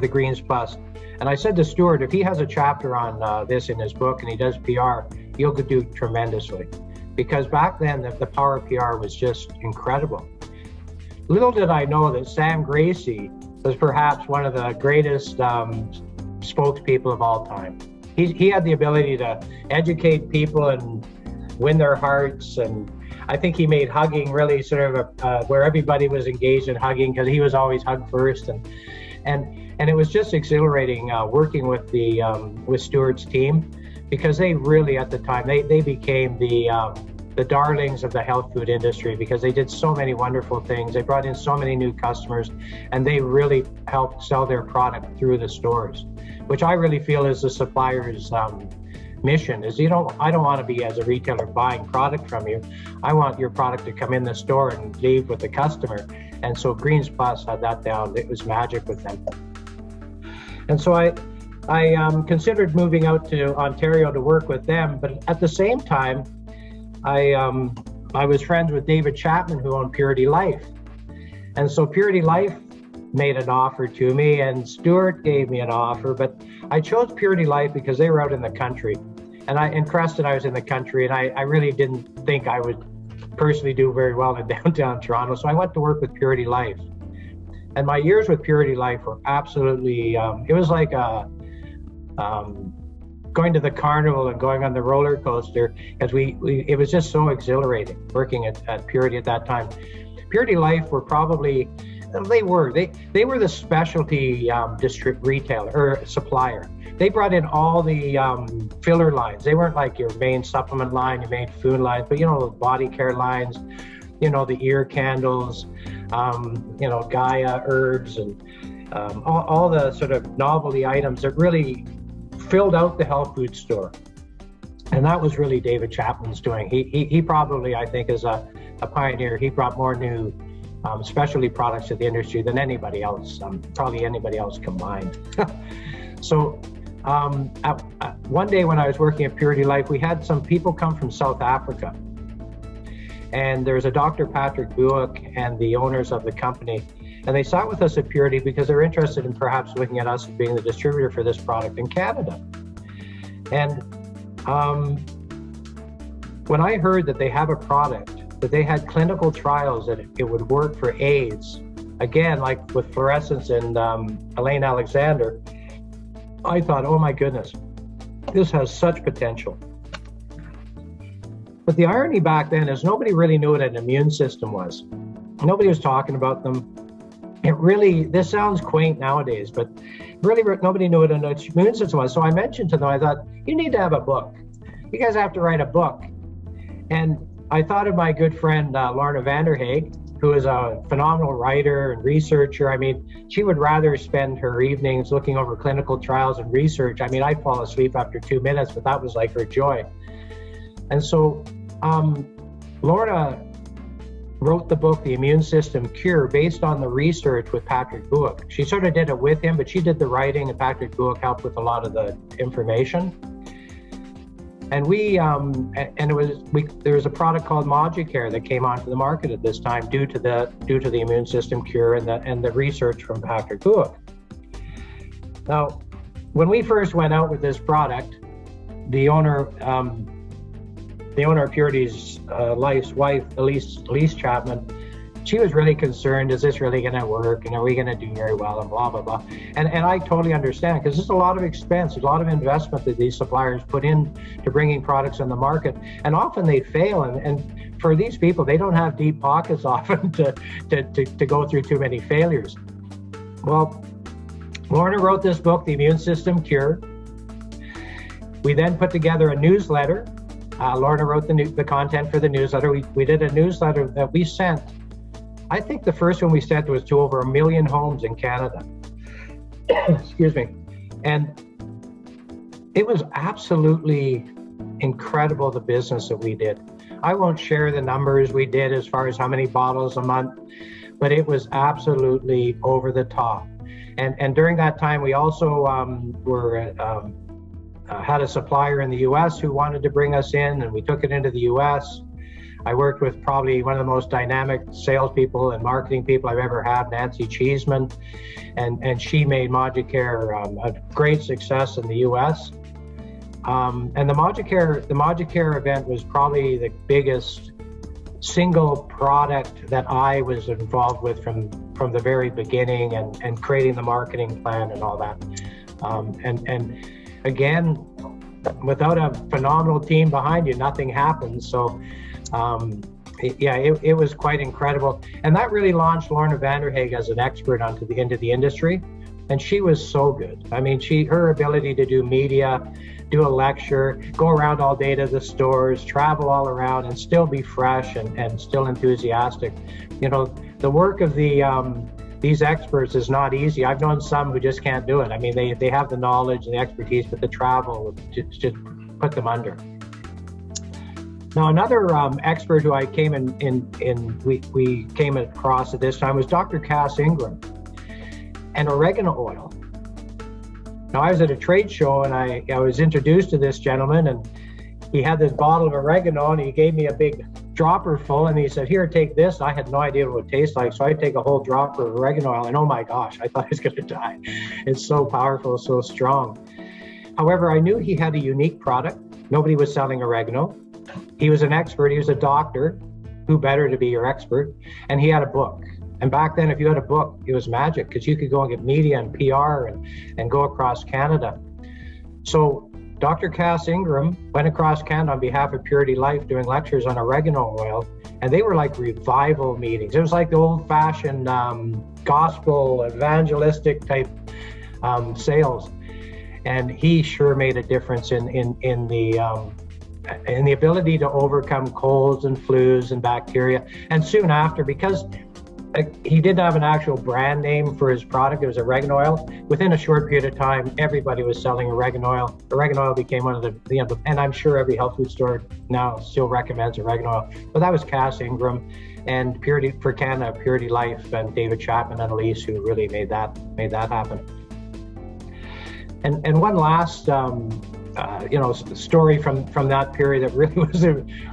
the Greens Plus. And I said to Stuart, if he has a chapter on this in his book and he does PR, he'll do tremendously. Because back then, the power of PR was just incredible. Little did I know that Sam Gracie was perhaps one of the greatest spokespeople of all time. He had the ability to educate people and win their hearts, and I think he made hugging really sort of where everybody was engaged in hugging, because he was always hug first, and it was just exhilarating working with with Stuart's team, because they really at the time they became the darlings of the health food industry, because they did so many wonderful things. They brought in so many new customers, and they really helped sell their product through the stores, which I really feel is the supplier's mission. Is I don't want to be, as a retailer, buying product from you. I want your product to come in the store and leave with the customer. And so Greens Plus had that down. It was magic with them. And so I considered moving out to Ontario to work with them, but at the same time, I was friends with David Chapman, who owned Purity Life. And so Purity Life made an offer to me, and Stuart gave me an offer, but I chose Purity Life because they were out in the country. And in Creston, I was in the country, and I really didn't think I would personally do very well in downtown Toronto. So I went to work with Purity Life. And my years with Purity Life were absolutely, it was like going to the carnival and going on the roller coaster, because it was just so exhilarating working at Purity at that time. Purity Life were probably, they were the specialty retailer or supplier. They brought in all the filler lines. They weren't like your main supplement line, your main food lines, but the body care lines, the ear candles, Gaia herbs, and all the sort of novelty items that really filled out the health food store. And that was really David Chapman's doing. He probably, I think, is a pioneer. He brought more new specialty products to the industry than anybody else, probably anybody else combined. So one day when I was working at Purity Life, we had some people come from South Africa. And there's a Dr. Patrick Buick and the owners of the company. And they sat with us at Purity because they're interested in perhaps looking at us as being the distributor for this product in Canada. And when I heard that they have a product, that they had clinical trials that it would work for AIDS, again, like with fluorescence and Elaine Alexander, I thought, oh my goodness, this has such potential. But the irony back then is nobody really knew what an immune system was. Nobody was talking about them. This sounds quaint nowadays, but really nobody knew what an immune system was. So I mentioned to them, I thought, you need to have a book. You guys have to write a book. And I thought of my good friend, Lorna Vanderhaeg, who is a phenomenal writer and researcher. I mean, she would rather spend her evenings looking over clinical trials and research. I mean, I'd fall asleep after 2 minutes, but that was like her joy. And so Lorna wrote the book, The Immune System Cure, based on the research with Patrick Buick. She sort of did it with him, but she did the writing, and Patrick Buick helped with a lot of the information. And there was a product called Moducare that came onto the market at this time due to the Immune System Cure and the research from Patrick Buick. Now, when we first went out with this product, the owner of Purity's Life's wife, Elise Chapman, she was really concerned, is this really going to work, and are we going to do very well, and blah, blah, blah. And I totally understand, because there's a lot of expense, a lot of investment that these suppliers put in to bringing products on the market, and often they fail. And for these people, they don't have deep pockets often to go through too many failures. Well, Lorna wrote this book, The Immune System Cure. We then put together a newsletter. Lorna wrote the content for the newsletter. We did a newsletter that we sent. I think the first one we sent was to over 1 million homes in Canada. Excuse me. And it was absolutely incredible, the business that we did. I won't share the numbers we did as far as how many bottles a month, but it was absolutely over the top. And during that time, we also had a supplier in the U.S. who wanted to bring us in, and we took it into the U.S. I worked with probably one of the most dynamic salespeople and marketing people I've ever had, Nancy Cheeseman, and she made Moducare a great success in the U.S. And the Moducare event was probably the biggest single product that I was involved with from the very beginning, and creating the marketing plan and all that. And again, without a phenomenal team behind you, nothing happens. So it was quite incredible. And that really launched Lorna Vanderhaeg as an expert into the industry. And she was so good. I mean, her ability to do media, do a lecture, go around all day to the stores, travel all around, and still be fresh and still enthusiastic. You know, the work of these experts is not easy. I've known some who just can't do it. I mean, they have the knowledge and the expertise, but the travel just put them under. Now, another expert who I came we came across at this time was Dr. Cass Ingram, and oregano oil. Now, I was at a trade show, and I was introduced to this gentleman, and he had this bottle of oregano, and he gave me a big dropper full, and he said, "Here, take this." I had no idea what it would taste like, so I take a whole dropper of oregano oil, and oh my gosh, I thought I was going to die. It's so powerful, so strong. However, I knew he had a unique product. Nobody was selling oregano. He was an expert. He was a doctor. Who better to be your expert? And he had a book. And back then, if you had a book, it was magic, because you could go and get media and PR and go across Canada. So Dr. Cass Ingram went across Canada on behalf of Purity Life doing lectures on oregano oil, and they were like revival meetings. It was like the old-fashioned gospel evangelistic type sales, and he sure made a difference in the ability to overcome colds and flus and bacteria. And soon after, because he didn't have an actual brand name for his product, it was oregano oil. Within a short period of time, everybody was selling oregano oil. Oregano oil became one of the and I'm sure every health food store now still recommends oregano oil. But that was Cass Ingram and Purity for Canada, Purity Life, and David Chapman and Elise, who really made that happen. And one last story from that period that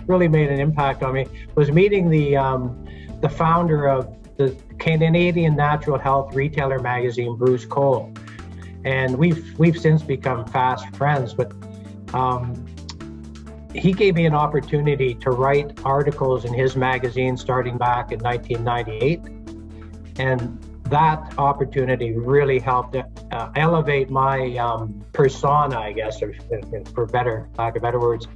really made an impact on me was meeting the founder of the Canadian Natural Health retailer magazine, Bruce Cole, and we've since become fast friends. But he gave me an opportunity to write articles in his magazine starting back in 1998, and that opportunity really helped elevate my persona, I guess, for lack of better words,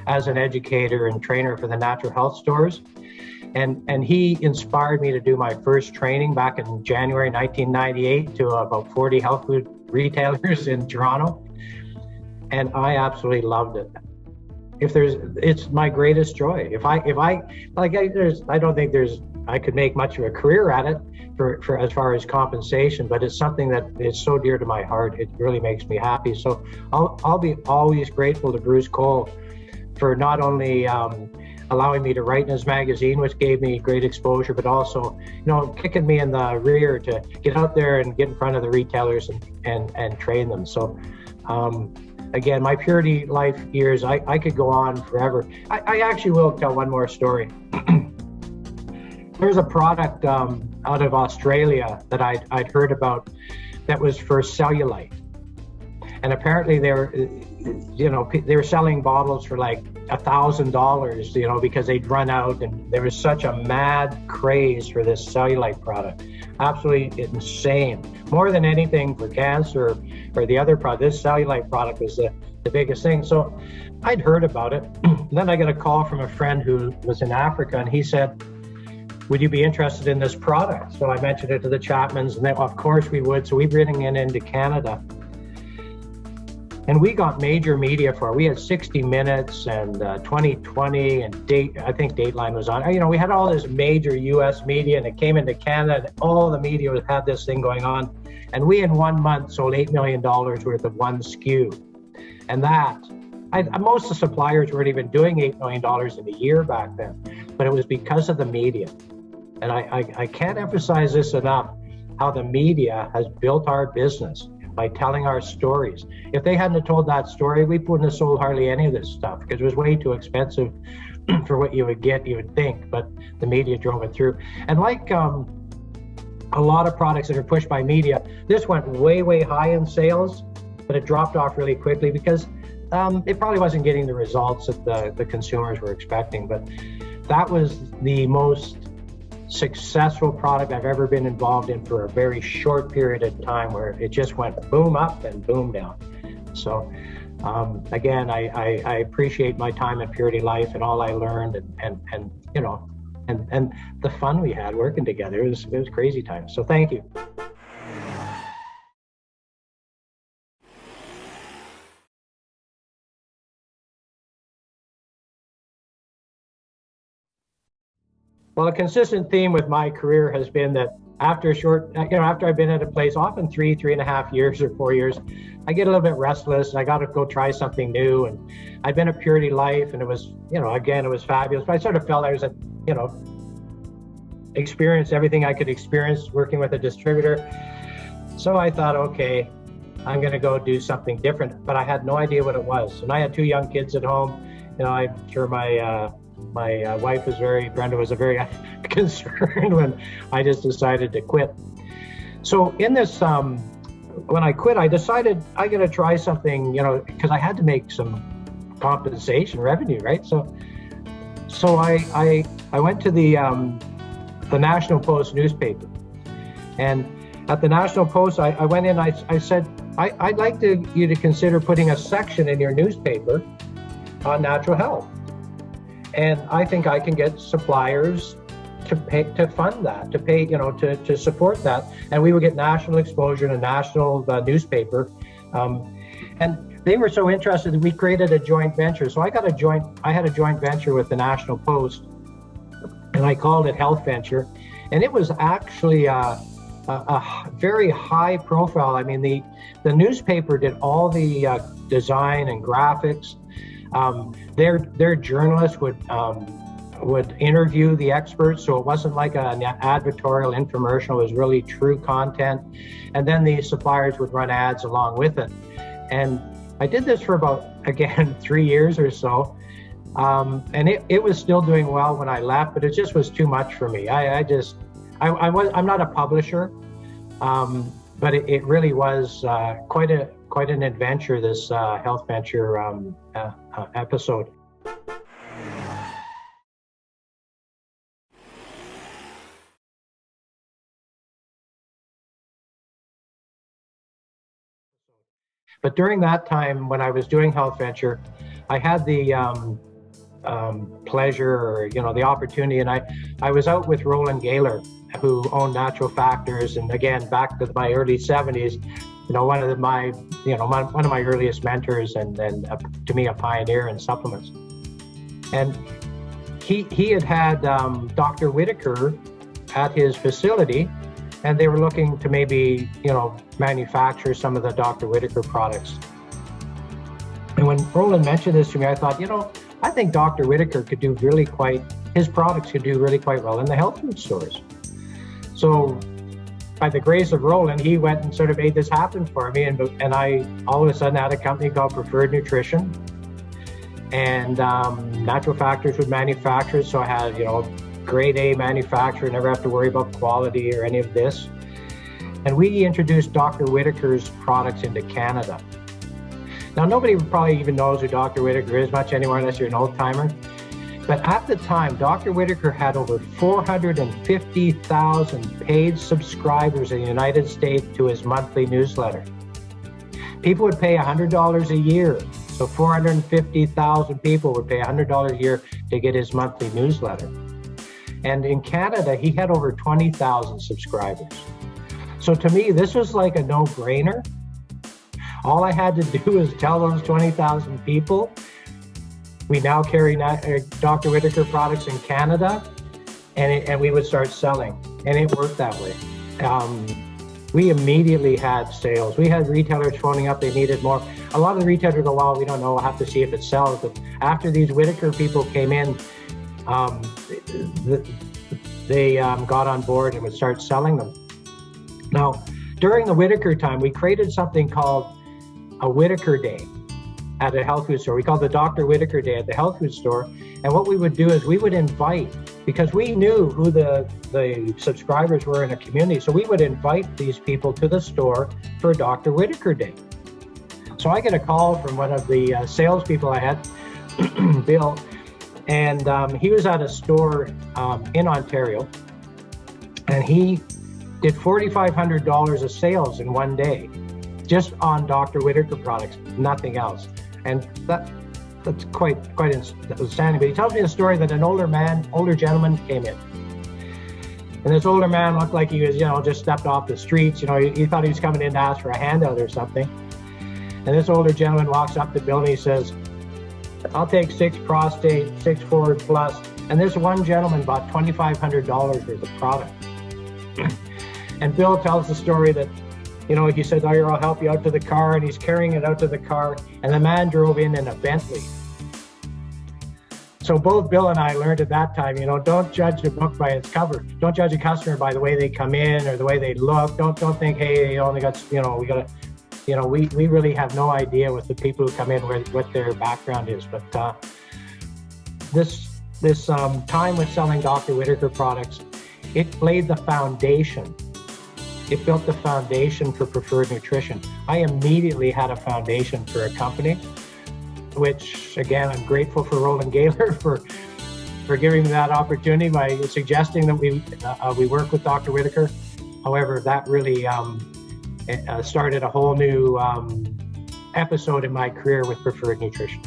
as an educator and trainer for the natural health stores. And he inspired me to do my first training back in January 1998 to about 40 health food retailers in Toronto. And I absolutely loved it. It's my greatest joy. I don't think I could make much of a career at it for as far as compensation, but it's something that is so dear to my heart. It really makes me happy. So I'll be always grateful to Bruce Cole for not only allowing me to write in his magazine, which gave me great exposure, but also, kicking me in the rear to get out there and get in front of the retailers and train them. So, again, my Purity Life years, I could go on forever. I actually will tell one more story. There's a product out of Australia that I'd heard about that was for cellulite. And apparently they were selling bottles for like $1,000, because they'd run out, and there was such a mad craze for this cellulite product. Absolutely insane. More than anything for cancer or the other product, this cellulite product was the biggest thing. So I'd heard about it. Then I got a call from a friend who was in Africa, and he said, would you be interested in this product? So I mentioned it to the Chapmans, and they, of course we would. So we bring it into Canada. And we got major media for it. We had 60 Minutes and 2020 and I think Dateline was on. We had all this major US media, and it came into Canada, and all the media had this thing going on. And we in 1 month sold $8 million worth of one SKU. And most of the suppliers weren't even doing $8 million in a year back then, but it was because of the media. And I can't emphasize this enough, how the media has built our business by telling our stories. If they hadn't told that story, we wouldn't have sold hardly any of this stuff, because it was way too expensive for what you would get, you would think, but the media drove it through. And like a lot of products that are pushed by media, this went way, way high in sales, but it dropped off really quickly because it probably wasn't getting the results that the consumers were expecting. But that was the most successful product I've ever been involved in for a very short period of time, where it just went boom up and boom down. So again, I appreciate my time at Purity Life and all I learned, and the fun we had working together. It was crazy times. So thank you. Well, a consistent theme with my career has been that after I've been at a place often 3.5 years or 4 years, I get a little bit restless. I got to go try something new. And I've been at Purity Life, and it was, again, it was fabulous. But I sort of felt I was experienced everything I could experience working with a distributor. So I thought, okay, I'm going to go do something different. But I had no idea what it was. And I had 2 young kids at home. I'm sure my wife Brenda was very concerned when I just decided to quit. So in this, when I quit, I decided I'm going to try something, because I had to make some compensation revenue, right? So I went to the National Post newspaper, and at the National Post, I went in, I said, I'd like you to consider putting a section in your newspaper on natural health. And I think I can get suppliers to fund that, to pay, to support that. And we would get national exposure in a national newspaper. And they were so interested that we created a joint venture. So I had a joint venture with the National Post, and I called it Health Venture. And it was actually a very high profile. I mean, the newspaper did all the design and graphics. Their journalists would interview the experts, so it wasn't like an advertorial infomercial. It was really true content, and then the suppliers would run ads along with it. And I did this for about, again, 3 years or so, and it was still doing well when I left, but it just was too much for me. I'm not a publisher, but it really was quite an adventure, this Health Venture episode. But during that time, when I was doing Health Venture, I had the pleasure, or the opportunity, and I was out with Roland Gaylor, who owned Natural Factors, and again, back to my early 70s, one of my earliest mentors, and to me a pioneer in supplements. And he had Dr. Whitaker at his facility, and they were looking to maybe manufacture some of the Dr. Whitaker products. And when Roland mentioned this to me, I thought, I think Dr. Whitaker could do his products could do really quite well in the health food stores. So by the grace of Roland, he went and sort of made this happen for me. And I all of a sudden had a company called Preferred Nutrition. And Natural Factors would manufacture. So I had, grade A manufacturer, never have to worry about quality or any of this. And we introduced Dr. Whitaker's products into Canada. Now, nobody probably even knows who Dr. Whitaker is much anymore unless you're an old timer. But at the time, Dr. Whitaker had over 450,000 paid subscribers in the United States to his monthly newsletter. People would pay $100 a year. So 450,000 people would pay $100 a year to get his monthly newsletter. And in Canada, he had over 20,000 subscribers. So to me, this was like a no-brainer. All I had to do was tell those 20,000 people, we now carry Dr. Whitaker products in Canada, and we would start selling. And it worked that way. We immediately had sales. We had retailers phoning up, they needed more. A lot of the retailers go, well, we don't know, we'll have to see if it sells. But after these Whitaker people came in, they got on board and would start selling them. Now, during the Whitaker time, we created something called a Whitaker Day at a health food store. We called the Dr. Whitaker Day at the health food store. And what we would do is we would invite, because we knew who the subscribers were in a community, so we would invite these people to the store for Dr. Whitaker Day. So I get a call from one of the salespeople I had, Bill, and he was at a store in Ontario, and he did $4,500 of sales in one day, just on Dr. Whitaker products, nothing else. And that's quite outstanding. But he tells me a story that an older gentleman came in. And this older man looked like he was, just stepped off the streets. He thought he was coming in to ask for a handout or something. And this older gentleman walks up to Bill and he says, I'll take 6 prostate, 6 forward plus. And this one gentleman bought $2,500 worth of product. And Bill tells the story that, he said, oh, here, I'll help you out to the car. And he's carrying it out to the car. And the man drove in a Bentley. So both Bill and I learned at that time, don't judge a book by its cover. Don't judge a customer by the way they come in or the way they look. Don't think, hey, they only got, we got to, we really have no idea with the people who come in what their background is. But this time with selling Dr. Whitaker products, it laid the foundation. It built the foundation for Preferred Nutrition. I immediately had a foundation for a company, which, again, I'm grateful for Roland Gaylor for giving me that opportunity by suggesting that we work with Dr. Whitaker. However, that really started a whole new episode in my career with Preferred Nutrition.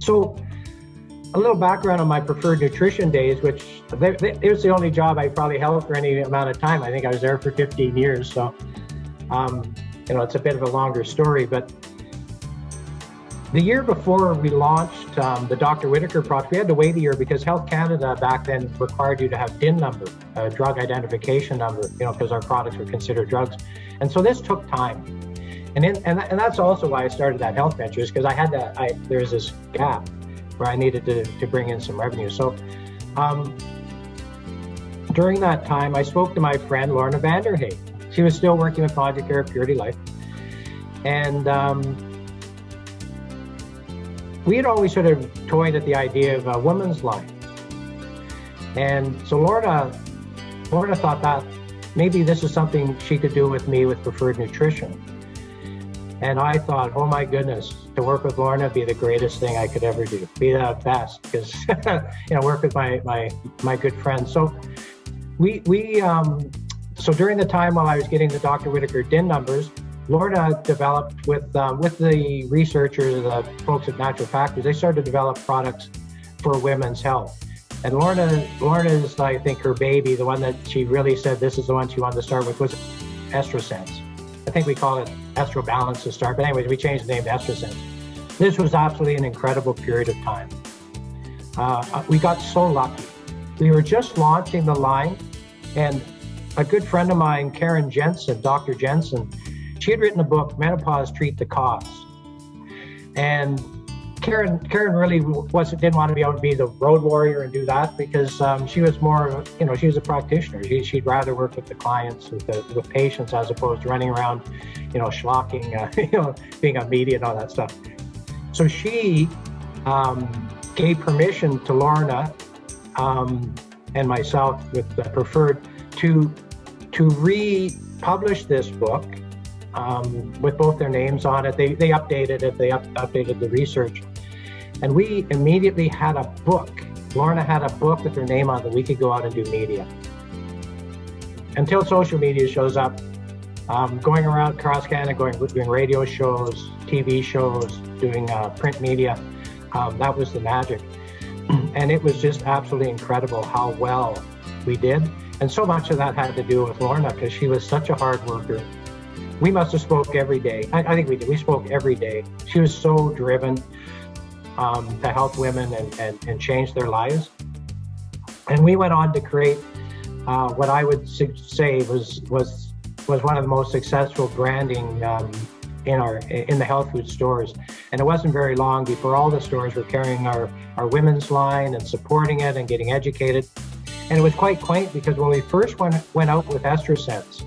So a little background on my Preferred Nutrition days, which it was the only job I probably held for any amount of time. I think I was there for 15 years. So, it's a bit of a longer story, but the year before we launched the Dr. Whitaker product, we had to wait a year because Health Canada back then required you to have DIN number, a drug identification number, because our products were considered drugs. And so this took time. And that's also why I started that Health Ventures, because there was this gap where I needed to bring in some revenue. So during that time, I spoke to my friend, Lorna Vanderhay. She was still working with Project Care Purity Life. And we had always sort of toyed at the idea of a women's line. And so Lorna thought that maybe this is something she could do with me with Preferred Nutrition. And I thought, oh my goodness, to work with Lorna would be the greatest thing I could ever do. Be the best, because work with my good friends. So so during the time while I was getting the Dr. Whitaker DIN numbers, Lorna developed with the researchers, the folks at Natural Factors, they started to develop products for women's health. And Lorna's, I think, her baby, the one that she really said this is the one she wanted to start with, was EstroSense. I think we call it Estro Balance to start, but anyways, we changed the name to EstroSense. This was absolutely an incredible period of time. We got so lucky. We were just launching the line, and a good friend of mine, Karen Jensen, Dr. Jensen, she had written a book, Menopause, Treat the Cause. And Karen really didn't want to be able to be the road warrior and do that, because she was more, she was a practitioner. She'd rather work with the clients, with patients, as opposed to running around, schlocking, being on media and all that stuff. So she gave permission to Lorna and myself with the Preferred to republish this book with both their names on it. They updated it. They updated the research. And we immediately had a book. Lorna had a book with her name on it that we could go out and do media. Until social media shows up, going around across Canada, doing radio shows, TV shows, doing print media, that was the magic. And it was just absolutely incredible how well we did. And so much of that had to do with Lorna, because she was such a hard worker. We must have spoke every day. I think we did. We spoke every day. She was so driven to help women and change their lives. And we went on to create what I would say was one of the most successful branding in the health food stores. And it wasn't very long before all the stores were carrying our women's line and supporting it and getting educated. And it was quite quaint, because when we first went out with Estrosense,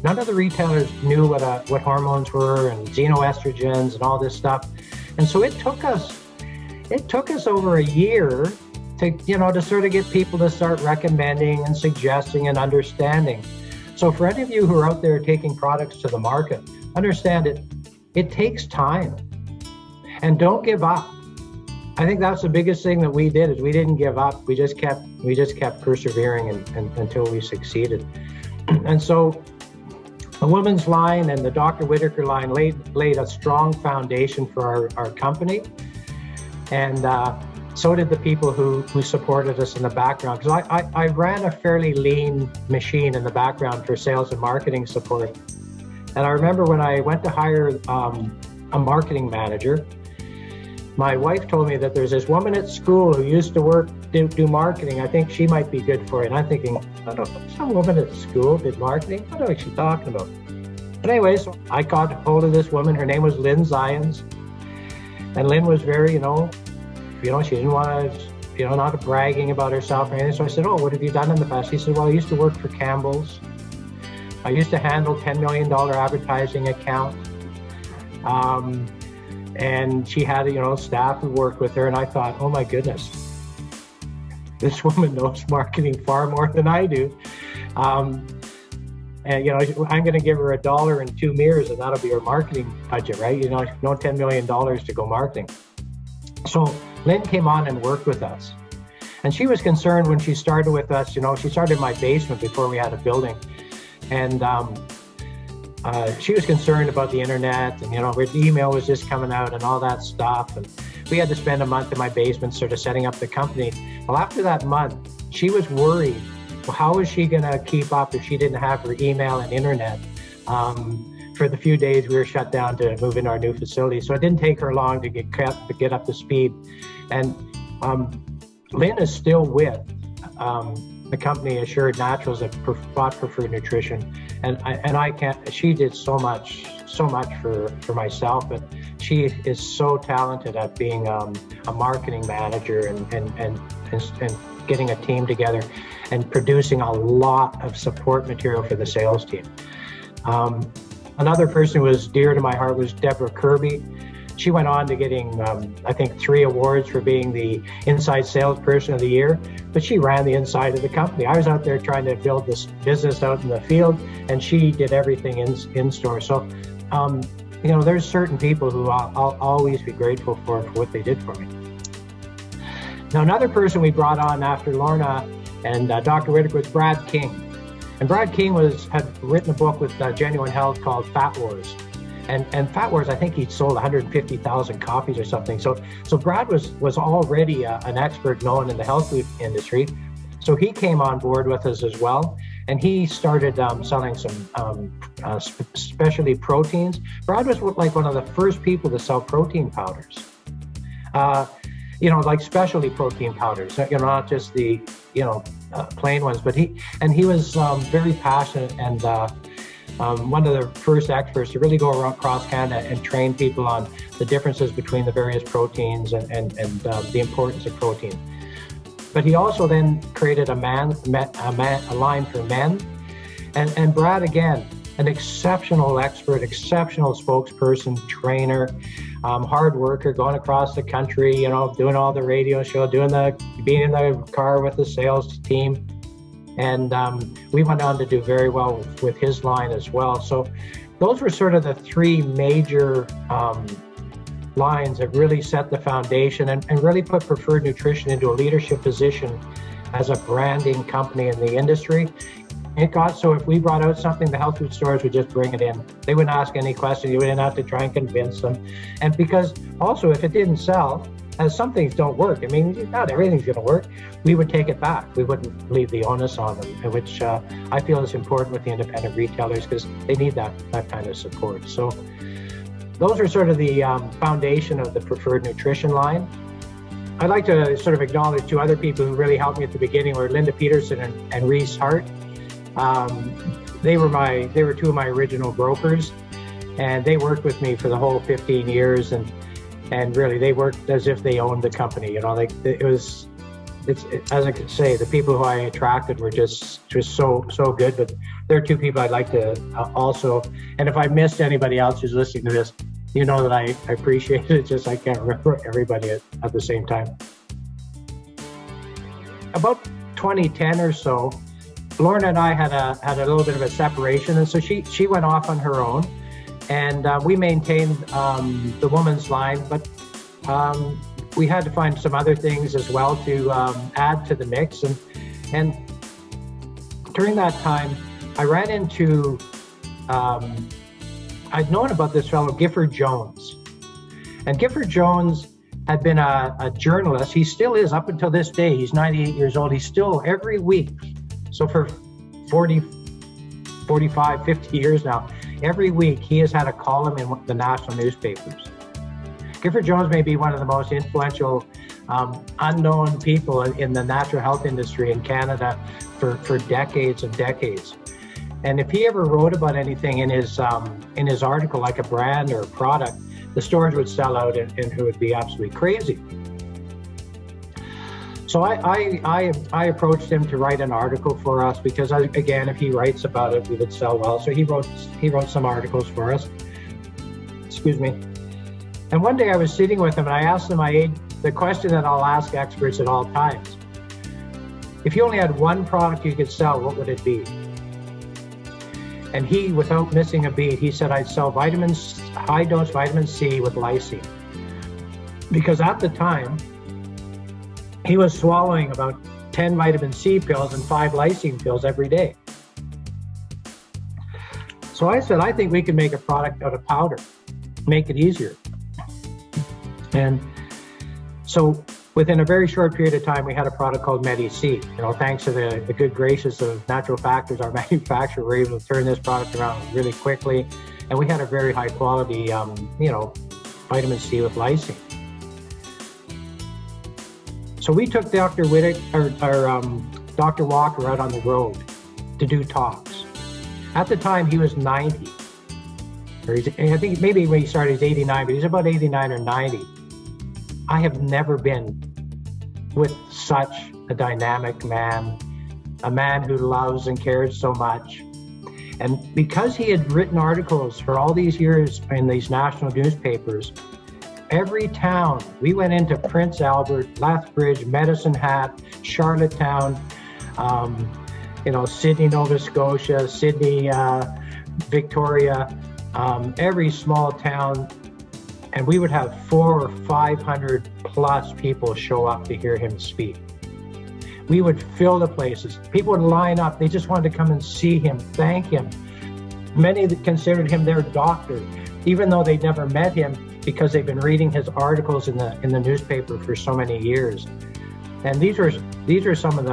none of the retailers knew what hormones were and xenoestrogens and all this stuff. And so it took us over a year to sort of get people to start recommending and suggesting and understanding. So for any of you who are out there taking products to the market, understand it takes time, and don't give up. I think that's the biggest thing that we did, is we didn't give up. We just kept persevering until we succeeded. And so the women's line and the Dr. Whitaker line laid a strong foundation for our company. And so did the people who supported us in the background. Because I ran a fairly lean machine in the background for sales and marketing support. And I remember when I went to hire a marketing manager, my wife told me that there's this woman at school who used to do marketing. I think she might be good for it. And I'm thinking, I don't know, some woman at school did marketing? What are she talking about? But anyway, so I got hold of this woman. Her name was Lynn Zions. And Lynn was very, she didn't want to, not bragging about herself or anything. So I said, what have you done in the past? She said, well, I used to work for Campbell's. I used to handle $10 million advertising account. And she had, staff who worked with her. And I thought, oh my goodness, this woman knows marketing far more than I do. And, I'm going to give her $1 and 2 mirrors, and that'll be her marketing budget, right? No $10 million to go marketing. So Lynn came on and worked with us. And she was concerned when she started with us. She started in my basement before we had a building. And she was concerned about the internet, and the email was just coming out and all that stuff. And we had to spend a month in my basement sort of setting up the company. Well, after that month, she was worried. Well, how was she going to keep up if she didn't have her email and internet for the few days we were shut down to move into our new facility? So it didn't take her long to get up to speed. And Lynn is still with the company Assured Naturals that bought Preferred Nutrition, and I can't. She did so much for myself, but she is so talented at being a marketing manager and getting a team together and producing a lot of support material for the sales team. Another person who was dear to my heart was Deborah Kirby. She went on to getting, I think, 3 awards for being the Inside Salesperson of the Year, but she ran the inside of the company. I was out there trying to build this business out in the field, and she did everything in store. So, there's certain people who I'll always be grateful for what they did for me. Now, another person we brought on after Lorna and Dr. Whitaker was Brad King. And Brad King had written a book with Genuine Health called Fat Wars. And Fat Wars, I think he sold 150,000 copies or something. So Brad was already an expert known in the health food industry. So he came on board with us as well. And he started selling some specialty proteins. Brad was like one of the first people to sell protein powders. Like specialty protein powders, not just the, plain ones, but he was very passionate and one of the first experts to really go around across Canada and train people on the differences between the various proteins and the importance of protein. But he also then created a line for men. And Brad, again, an exceptional expert, exceptional spokesperson, trainer, hard worker, going across the country, doing all the radio show, being in the car with the sales team. And we went on to do very well with his line as well. So those were sort of the three major lines that really set the foundation and really put Preferred Nutrition into a leadership position as a branding company in the industry. It got so if we brought out something, the health food stores would just bring it in. They wouldn't ask any questions. You wouldn't have to try and convince them. And because also if it didn't sell, as some things don't work, I mean, not everything's going to work, we would take it back. We wouldn't leave the onus on them, which I feel is important with the independent retailers because they need that kind of support. So those are sort of the foundation of the Preferred Nutrition line. I'd like to sort of acknowledge two other people who really helped me at the beginning were Linda Peterson and Reese Hart. They were two of my original brokers, and they worked with me for the whole 15 years, and really they worked as if they owned the company. As I could say, the people who I attracted were just so good. But there are two people I'd like to also, and if I missed anybody else who's listening to this, you know that I appreciate it. Just I can't remember everybody at the same time. About 2010 or so, Lorna and I had a little bit of a separation, and so she went off on her own, and we maintained the woman's line, but we had to find some other things as well to add to the mix, and during that time, I ran into I'd known about this fellow Gifford Jones, and Gifford Jones had been a journalist. He still is up until this day. He's 98 years old. He's still every week. So for 40, 45, 50 years now, every week he has had a column in the national newspapers. Gifford Jones may be one of the most influential unknown people in the natural health industry in Canada for decades and decades. And if he ever wrote about anything in his article, like a brand or a product, the stores would sell out and it would be absolutely crazy. So I approached him to write an article for us because, again, if he writes about it, we would sell well. So he wrote some articles for us. Excuse me. And one day I was sitting with him and I asked him the question that I'll ask experts at all times. If you only had one product you could sell, what would it be? And he, without missing a beat, he said, I'd sell high-dose vitamin C with lysine. Because at the time, he was swallowing about 10 vitamin C pills and 5 lysine pills every day. So I said, I think we can make a product out of powder, make it easier. And so within a very short period of time, we had a product called Medi-C. Thanks to the good graces of Natural Factors, our manufacturer, we were able to turn this product around really quickly. And we had a very high quality, vitamin C with lysine. So we took Dr. Dr. Walker out on the road to do talks. At the time, he was 90. I think maybe when he started, he's 89, but he's about 89 or 90. I have never been with such a dynamic man, a man who loves and cares so much. And because he had written articles for all these years in these national newspapers, every town, we went into Prince Albert, Lethbridge, Medicine Hat, Charlottetown, Sydney, Nova Scotia, Sydney, Victoria, every small town, and we would have 400 or 500 plus people show up to hear him speak. We would fill the places. People would line up. They just wanted to come and see him, thank him. Many considered him their doctor, even though they'd never met him, because they've been reading his articles in the newspaper for so many years. And these are some of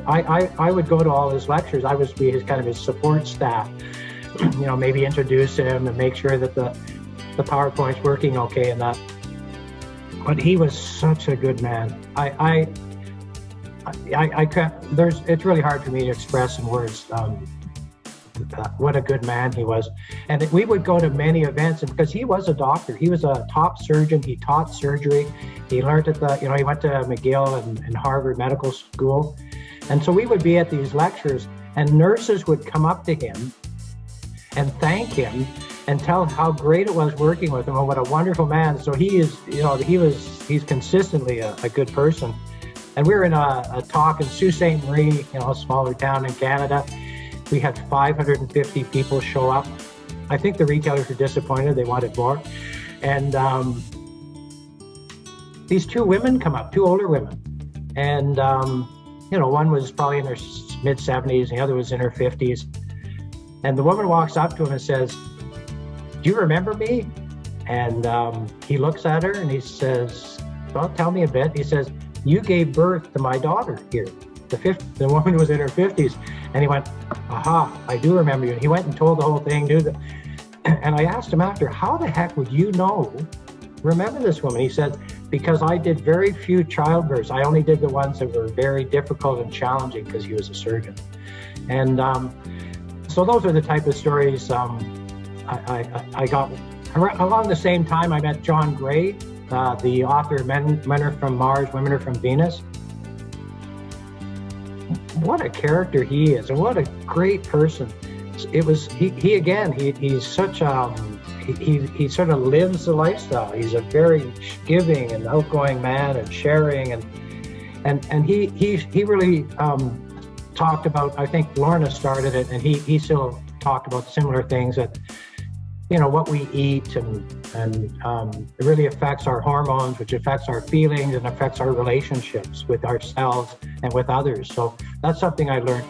I would go to all his lectures. I would be his support staff, maybe introduce him and make sure that the PowerPoint's working okay and that. But he was such a good man. I can't, it's really hard for me to express in words what a good man he was. And we would go to many events, and because he was a doctor, he was a top surgeon, he taught surgery, he learned at he went to McGill and Harvard Medical School. And so we would be at these lectures, and nurses would come up to him and thank him and tell how great it was working with him and what a wonderful man. So he's consistently a good person. And we were in a talk in Sault Ste. Marie, a smaller town in Canada. We had 550 people show up. I think the retailers were disappointed, they wanted more. And these two women come up, two older women. And, one was probably in her mid-70s and the other was in her 50s. And the woman walks up to him and says, "Do you remember me?" And he looks at her and he says, "Well, tell me a bit." He says, "You gave birth to my daughter here." The woman was in her 50s. And he went, "Aha, I do remember you." And he went and told the whole thing. And I asked him after, "How the heck would you remember this woman?" He said, "Because I did very few childbirths. I only did the ones that were very difficult and challenging," because he was a surgeon. And so those are the type of stories I got. Along the same time, I met John Gray, the author of Men Are From Mars, Women Are From Venus. What a character he is, and what a great person. He's such he sort of lives the lifestyle. He's a very giving and outgoing man, and sharing, and he really talked about, I think Lorna started it, and he still talked about similar things, that what we eat and it really affects our hormones, which affects our feelings and affects our relationships with ourselves and with others. So that's something I learned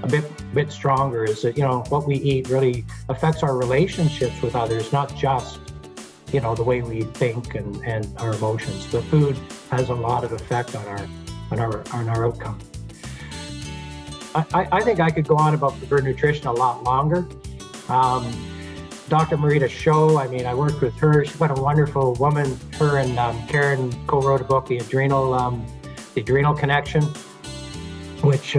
a bit stronger, is that what we eat really affects our relationships with others, not just the way we think and our emotions. The food has a lot of effect on our outcome. I think I could go on about preferred nutrition a lot longer. Dr. Marita Show, I worked with her. She's what a wonderful woman. Her and Karen co-wrote a book, The Adrenal Connection, which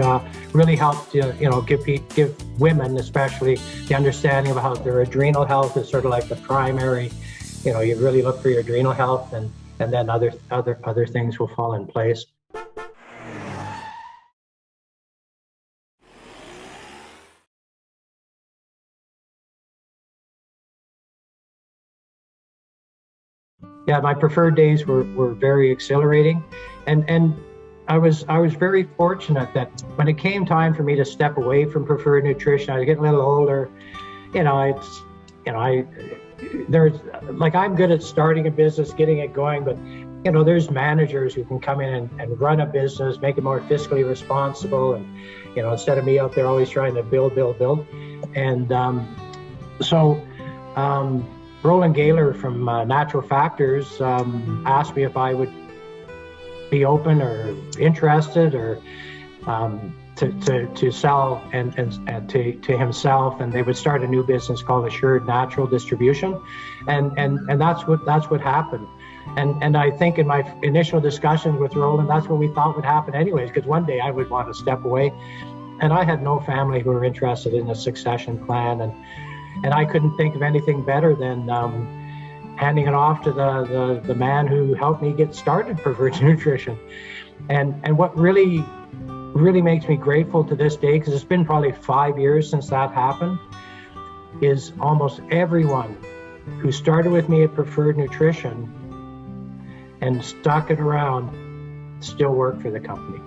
really helped give women especially the understanding of how their adrenal health is sort of like the primary. You really look for your adrenal health, and then other things will fall in place. Yeah, my preferred days were very exhilarating, and I was very fortunate that when it came time for me to step away from preferred nutrition, I was getting a little older. I'm good at starting a business, getting it going, but there's managers who can come in and run a business, make it more fiscally responsible, and instead of me out there always trying to build, and Roland Gaylor from Natural Factors asked me if I would be open or interested or to sell and to himself, and they would start a new business called Assured Natural Distribution, and that's what happened. And I think in my initial discussions with Roland, that's what we thought would happen anyways, because one day I would want to step away, and I had no family who were interested in a succession plan, and I couldn't think of anything better than handing it off to the man who helped me get started preferred nutrition. And what really makes me grateful to this day, because it's been probably 5 years since that happened, is almost everyone who started with me at preferred nutrition and stuck it around still work for the company.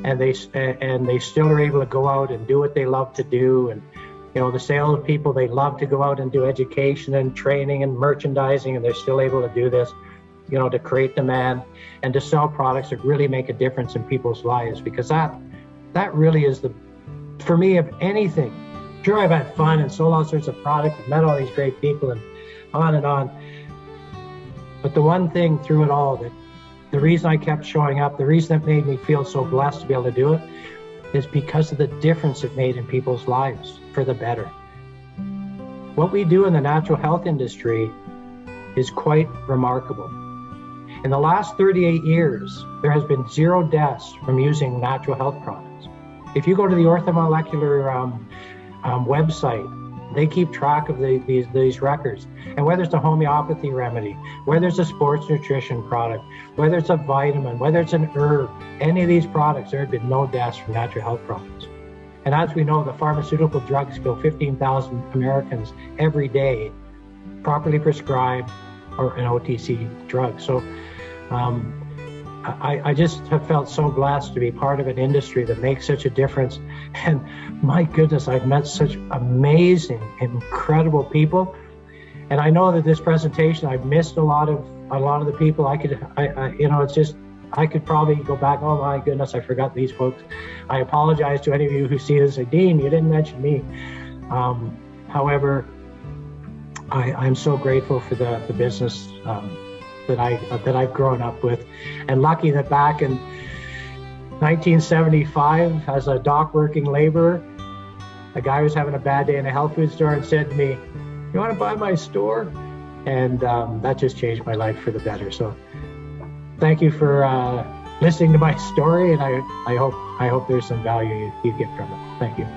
And they still are able to go out and do what they love to do. And the sales people, they love to go out and do education and training and merchandising, and they're still able to do this, to create demand and to sell products that really make a difference in people's lives, because that really is for me, of anything. Sure, I've had fun and sold all sorts of products and met all these great people and on. But the one thing through it all, that the reason I kept showing up, the reason it made me feel so blessed to be able to do it, is because of the difference it made in people's lives for the better. What we do in the natural health industry is quite remarkable. In the last 38 years, there has been 0 deaths from using natural health products. If you go to the orthomolecular website. They keep track of these records. And whether it's a homeopathy remedy, whether it's a sports nutrition product, whether it's a vitamin, whether it's an herb, any of these products, there have been no deaths from natural health products. And as we know, the pharmaceutical drugs kill 15,000 Americans every day, properly prescribed or an OTC drug. So I just have felt so blessed to be part of an industry that makes such a difference. And my goodness, I've met such amazing, incredible people. And I know that this presentation, I've missed a lot of the people. I could probably go back, oh my goodness, I forgot these folks. I apologize to any of you who see this, like, Deane, you didn't mention me. However, I'm so grateful for the business that I've grown up with, and lucky that back in 1975, as a dock working laborer, a guy was having a bad day in a health food store and said to me, "You want to buy my store?" And that just changed my life for the better. So thank you for listening to my story, and I hope there's some value you get from it. Thank you.